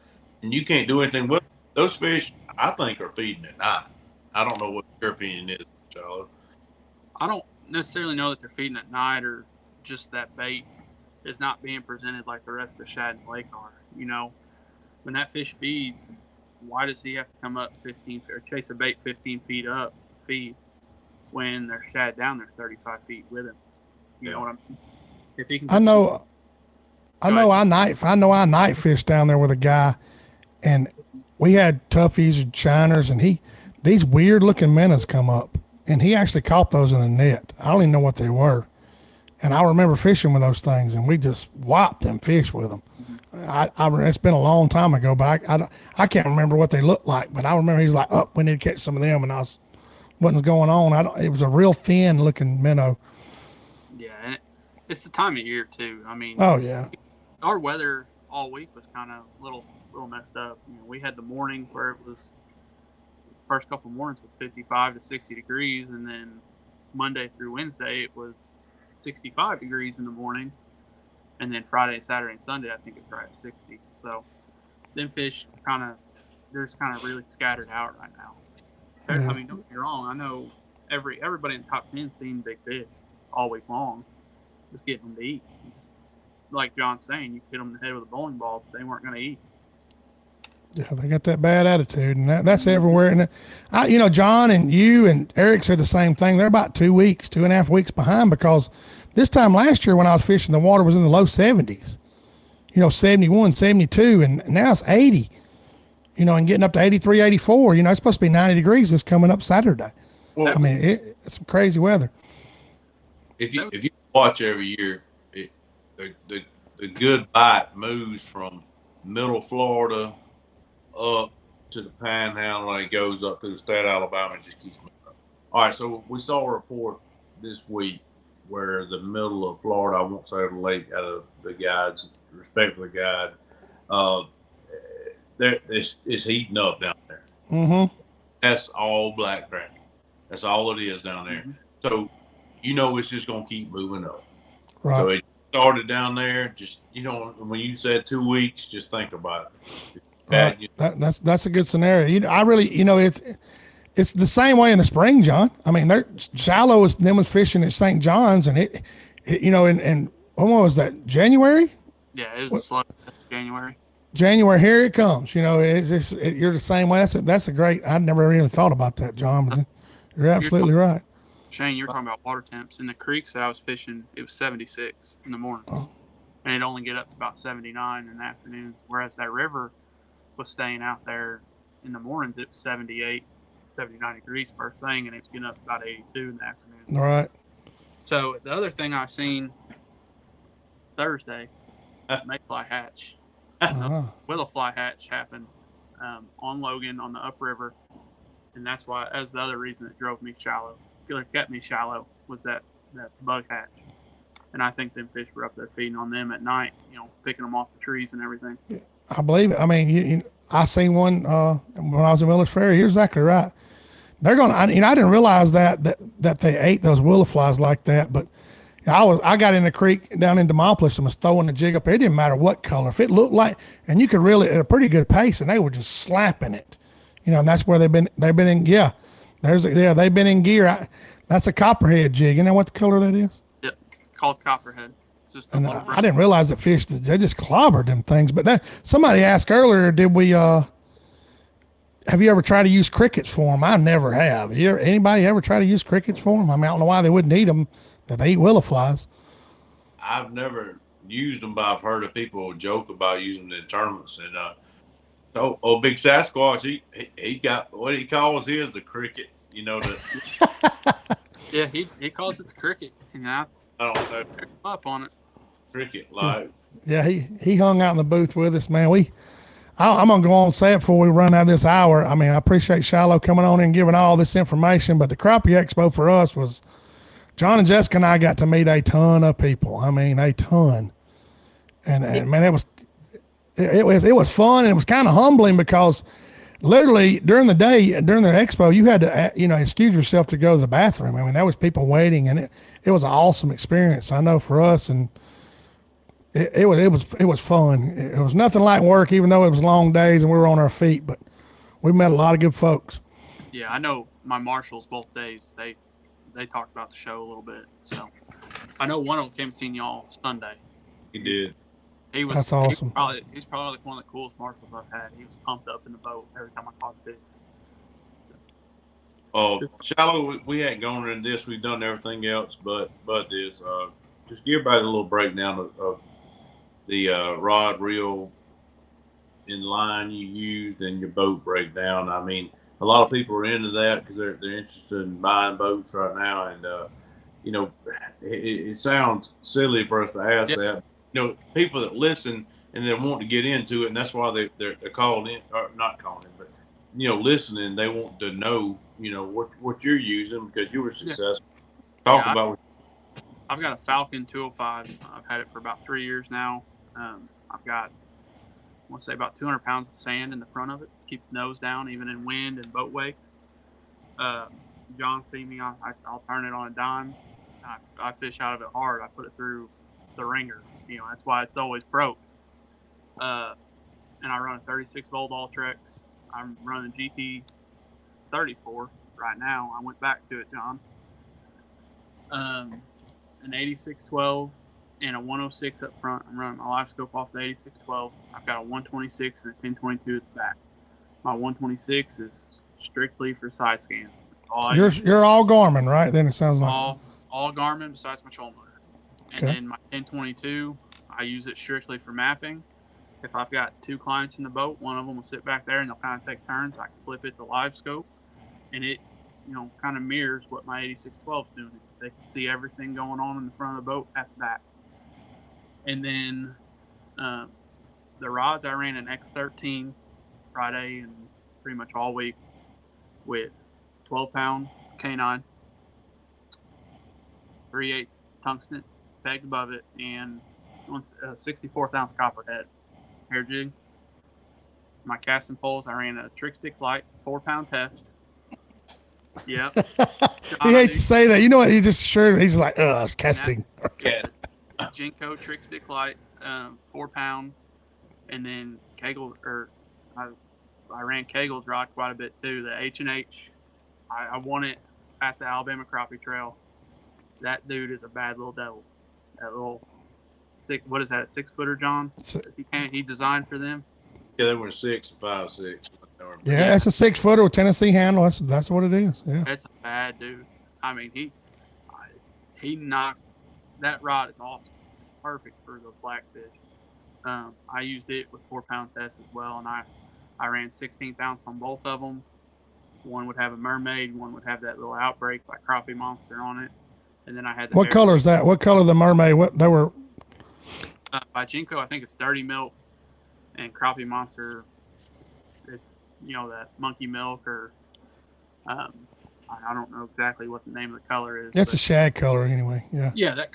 and you can't do anything with them. Those fish. I think are feeding at night. I don't know what your opinion is, Charlotte. I don't necessarily know that they're feeding at night or just that bait is not being presented like the rest of the shad in the lake are. When that fish feeds, why does he have to come up 15 or chase a bait 15 feet up feed when there's shad down there 35 feet with him? You know what I'm saying? If he can. I know I night fished down there with a guy, and we had toughies and shiners, and these weird looking minnows come up, and he actually caught those in the net. I don't even know what they were. And I remember fishing with those things, and we just whopped them fish with them. It's been a long time ago, but I can't remember what they looked like. But I remember he's like, "Oh, we need to catch some of them," and what was going on. It was a real thin looking minnow. Yeah, and it's the time of year too. I mean, oh yeah, our weather all week was kind of a little messed up. We had the mornings where it was first couple mornings was 55 to 60 degrees, and then Monday through Wednesday it was 65 degrees in the morning, and then Friday, Saturday, and Sunday I think it's right at 60. So them fish they're just kind of really scattered out right now. Yeah. I mean, don't get me wrong. I know everybody in the top 10 seen big fish all week long, just getting them to eat. Like John's saying, you hit them in the head with a bowling ball, but they weren't going to eat. Yeah, they got that bad attitude, and that's everywhere. And John and you and Eric said the same thing. They're about 2.5 weeks behind, because this time last year when I was fishing, the water was in the low 70s. 71, 72, and now it's 80. And getting up to 83, 84. It's supposed to be 90 degrees this coming up Saturday. Well, I mean, it's some crazy weather. if you watch every year, the good bite moves from middle Florida up to the Panhandle, and it goes up through the state of Alabama and just keeps moving up. All right, so we saw a report this week where the middle of Florida, I won't say the lake out of the guides, respect for the guide, uh, it's heating up down there. Mm-hmm. That's all black crappie. That's all it is down there. So, it's just going to keep moving up. Right. So it started down there. Just, when you said 2 weeks, just think about it. Right. That's a good scenario. I really, it's the same way in the spring, John. I mean, they're shallow was them was fishing at St. John's, and it and when was that? January? Yeah, it was slow. That's January. January, here it comes. It's just you're the same way. That's a great. I never really thought about that, John. But you're absolutely right. Shane, you're talking about water temps. In the creeks that I was fishing, it was 76 in the morning, and it'd only get up to about 79 in the afternoon. Whereas that river was staying out there in the mornings, it was 78, 79 degrees first thing, and it's getting up to about 82 in the afternoon. All right. So the other thing I seen Thursday, mayfly hatch. Willowfly hatch happened on Logan on the upriver, and that's the other reason it drove me shallow. It kept me shallow was that bug hatch, and I think them fish were up there feeding on them at night, picking them off the trees and everything. I believe it. I mean, I seen one when I was in Miller's Ferry. You're exactly right. They're gonna. I didn't realize that they ate those willowflies like that, but. I got in the creek down in Demopolis and was throwing the jig up. It didn't matter what color. If it looked like, and you could reel it at a pretty good pace, and they were just slapping it, and that's where they've been in. Yeah, they've been in gear. That's a copperhead jig. You know what the color that is? Yeah, it's called copperhead. It's just and I didn't realize that fish, they just clobbered them things. But somebody asked earlier, have you ever tried to use crickets for them? I never have. Anybody ever try to use crickets for them? I mean, I don't know why they wouldn't eat them. That they eat willowflies. I've never used them, but I've heard of people joke about using them in tournaments. And Big Sasquatch, he got what he calls his the cricket. Yeah, he calls it the cricket, and I don't know. Pick up on it. Cricket live. Yeah, he hung out in the booth with us, man. I'm gonna go on and say it before we run out of this hour. I mean, I appreciate Shiloh coming on and giving all this information, but the Crappie Expo for us was. John and Jessica and I got to meet a ton of people. I mean, a ton, and man, it was fun, and it was kind of humbling because literally during the day, during the expo, you had to excuse yourself to go to the bathroom. I mean, there was people waiting, and it was an awesome experience. I know for us, and it was fun. It was nothing like work, even though it was long days and we were on our feet. But we met a lot of good folks. Yeah, I know my marshals both days. They talked about the show a little bit. So I know one of them came to see y'all Sunday. He did. That's awesome. He's probably one of the coolest marshals I've had. He was pumped up in the boat every time I caught a fish. Shallow, we hadn't gone into this. We've done everything else but this. Just give everybody a little breakdown of the rod, reel, in line you used and your boat breakdown. I mean, a lot of people are into that because they're interested in buying boats right now, and it sounds silly for us to ask that. People that listen and they want to get into it, and that's why they're calling in, or not calling in, but listening. They want to know what you're using because you were successful. Talk about. I've got a Falcon 205. I've had it for about 3 years now. I've got, I want to say, about 200 pounds of sand in the front of it. Keep the nose down, even in wind and boat wakes. John see me, I'll turn it on a dime. I fish out of it hard. I put it through the ringer. That's why it's always broke. And I run a 36 volt Ultrex. I'm running GT 34 right now. I went back to it, John. An 8612 and a 106 up front. I'm running my live scope off the 8612. I've got a 126 and a 1022 at the back. My 126 is strictly for side scan. You're all Garmin, right? Then it sounds like all Garmin besides my trolling motor. And then my 1022, I use it strictly for mapping. If I've got two clients in the boat, one of them will sit back there and they'll kind of take turns. I can flip it to live scope, and it kind of mirrors what my 8612 is doing. If they could see everything going on in the front of the boat at the back. And then the rods, I ran an X13 Friday and pretty much all week with 12-pound K9, 3/8 tungsten pegged above it, and 64th ounce copperhead hair jig. My casting poles, I ran a trick stick light 4-pound test. Yep. He hates to say that. You know what? He just sure he's like, it's casting. Yeah. Jinko trick stick light, 4-pound, and then Kegel, or I ran Kegel's rod quite a bit too. The H&H, I won it at the Alabama Crappie Trail. That dude is a bad little devil. That little what is that? 6-footer, John? He designed for them. Yeah, they were 6 and 5/6. Yeah, that's a 6-footer with Tennessee handle. That's what it is. Yeah, that's a bad dude. I mean, he knocked that rod. Is awesome. It's perfect for those blackfish. I used it with 4-pound test as well, and I ran 16th ounce on both of them. One would have a mermaid, one would have that little outbreak by Crappie Monster on it, and then I had. What color is that? What color the mermaid? What they were? By Jinko, I think it's 30 milk, and Crappie Monster, it's that monkey milk, or I don't know exactly what the name of the color is. It's a shag color anyway. Yeah. Yeah, that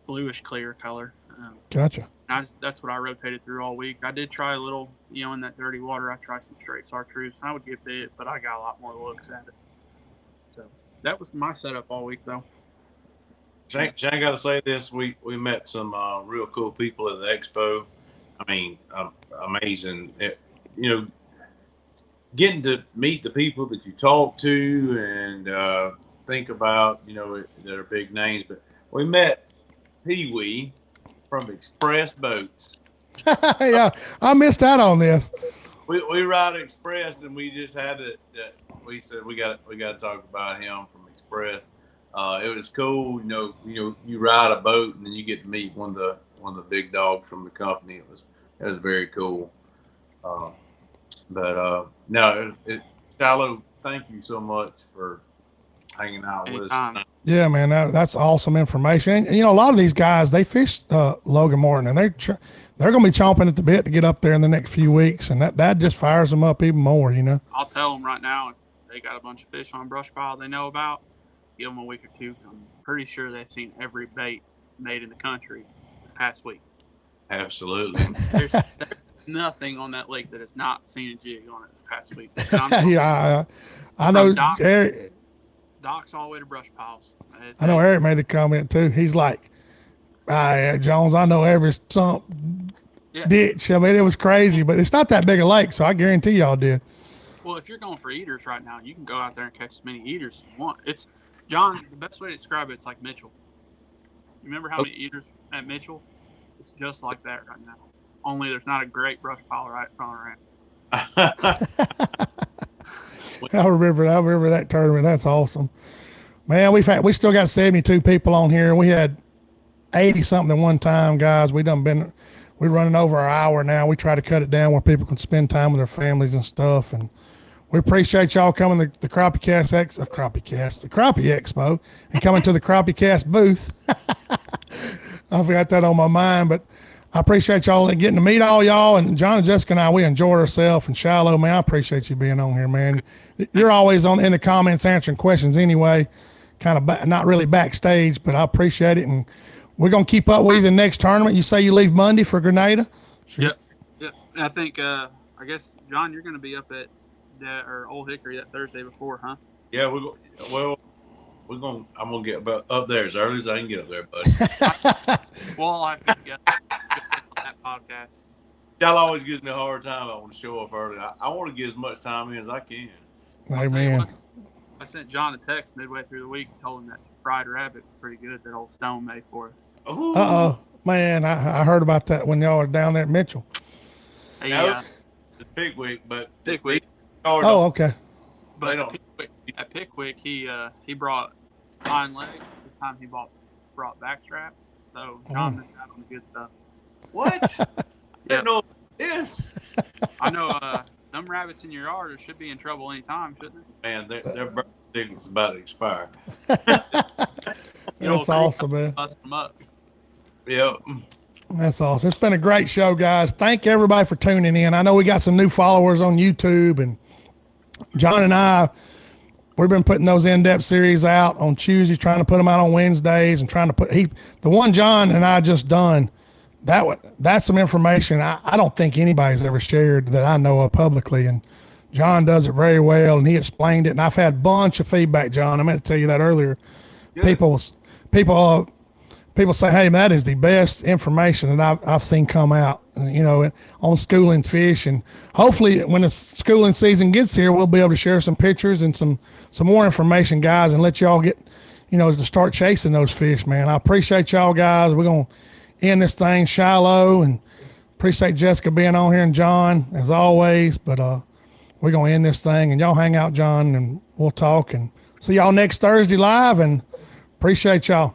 bluish clear color. Gotcha. That's what I rotated through all week. I did try a little, in that dirty water. I tried some straight chartreuse. I would get bit, but I got a lot more looks at it. So that was my setup all week, though. Shane, got to say this. We met some real cool people at the expo. I mean, amazing. Getting to meet the people that you talk to and think about, that are big names. But we met Pee Wee from Express Boats. Yeah, I missed out on this. We ride Express, and we just had it. We said we got to talk about him from Express. It was cool, you ride a boat and then you get to meet one of the big dogs from the company. It was very cool. No, Shallow, thank you so much for hanging out with us. Yeah, man, that's awesome information. And a lot of these guys, they fish Logan Martin, and they're going to be chomping at the bit to get up there in the next few weeks, and that just fires them up even more. I'll tell them right now, if they got a bunch of fish on a brush pile they know about, give them a week or two. I'm pretty sure they've seen every bait made in the country this past week. Absolutely. There's nothing on that lake that has not seen a jig on it this past week. Yeah, I know. Docks all the way to brush piles. I know Eric made a comment too. He's like, Jones, I know every stump ditch. I mean, it was crazy, but it's not that big a lake, so I guarantee y'all did. Well, if you're going for eaters right now, you can go out there and catch as many eaters as you want. It's, John, the best way to describe it's like Mitchell. You remember how many eaters at Mitchell? It's just like that right now. Only there's not a great brush pile right in front of it. I remember that tournament. That's awesome, man. We still got 72 people on here. We had 80 something at one time, guys. We're running over an hour now. We try to cut it down where people can spend time with their families and stuff. And we appreciate y'all coming to the CrappieKast the Crappie Expo, and coming to the CrappieKast booth. I've got that on my mind, but I appreciate y'all getting to meet all y'all. And John and Jessica and I, we enjoyed ourselves. And Shallow, man, I appreciate you being on here, man. You're always in the comments answering questions anyway, kind of not really backstage, but I appreciate it. And we're going to keep up with you the next tournament. You say you leave Monday for Grenada? Sure. Yep. I think, I guess, John, you're going to be up at Old Hickory that Thursday before, huh? Yeah, I'm gonna get up there as early as I can get up there, buddy. Well, I have to get on that podcast. Y'all always gives me a hard time. I want to show up early. I want to get as much time in as I can. Amen. I sent John a text midway through the week and told him that fried rabbit was pretty good that old Stone made for us. Uh-oh. Man, I heard about that when y'all were down there at Mitchell. Hey, it's Pickwick, but Pickwick. Oh, okay. But at Pickwick, he brought hind legs. This time he brought back straps. So John missed out on the good stuff. What? Yeah. No. Yes. I know. Them rabbits in your yard should be in trouble anytime, shouldn't they? Man, their birth ticket's about to expire. That's awesome, man. Bust them up. Yep. That's awesome. It's been a great show, guys. Thank everybody for tuning in. I know we got some new followers on YouTube, and John and I, we've been putting those in-depth series out on Tuesdays, trying to put them out on Wednesdays, and trying to put the one John and I just done. That's some information I don't think anybody's ever shared that I know of publicly, and John does it very well, and he explained it. And I've had a bunch of feedback, John. I meant to tell you that earlier. Good. People say, hey, that is the best information that I've seen come out, on schooling fish. And hopefully when the schooling season gets here, we'll be able to share some pictures and some more information, guys, and let y'all get, to start chasing those fish, man. I appreciate y'all, guys. We're going to end this thing shallow, and appreciate Jessica being on here and John, as always. But we're going to end this thing, and y'all hang out, John, and we'll talk. And see y'all next Thursday live, and appreciate y'all.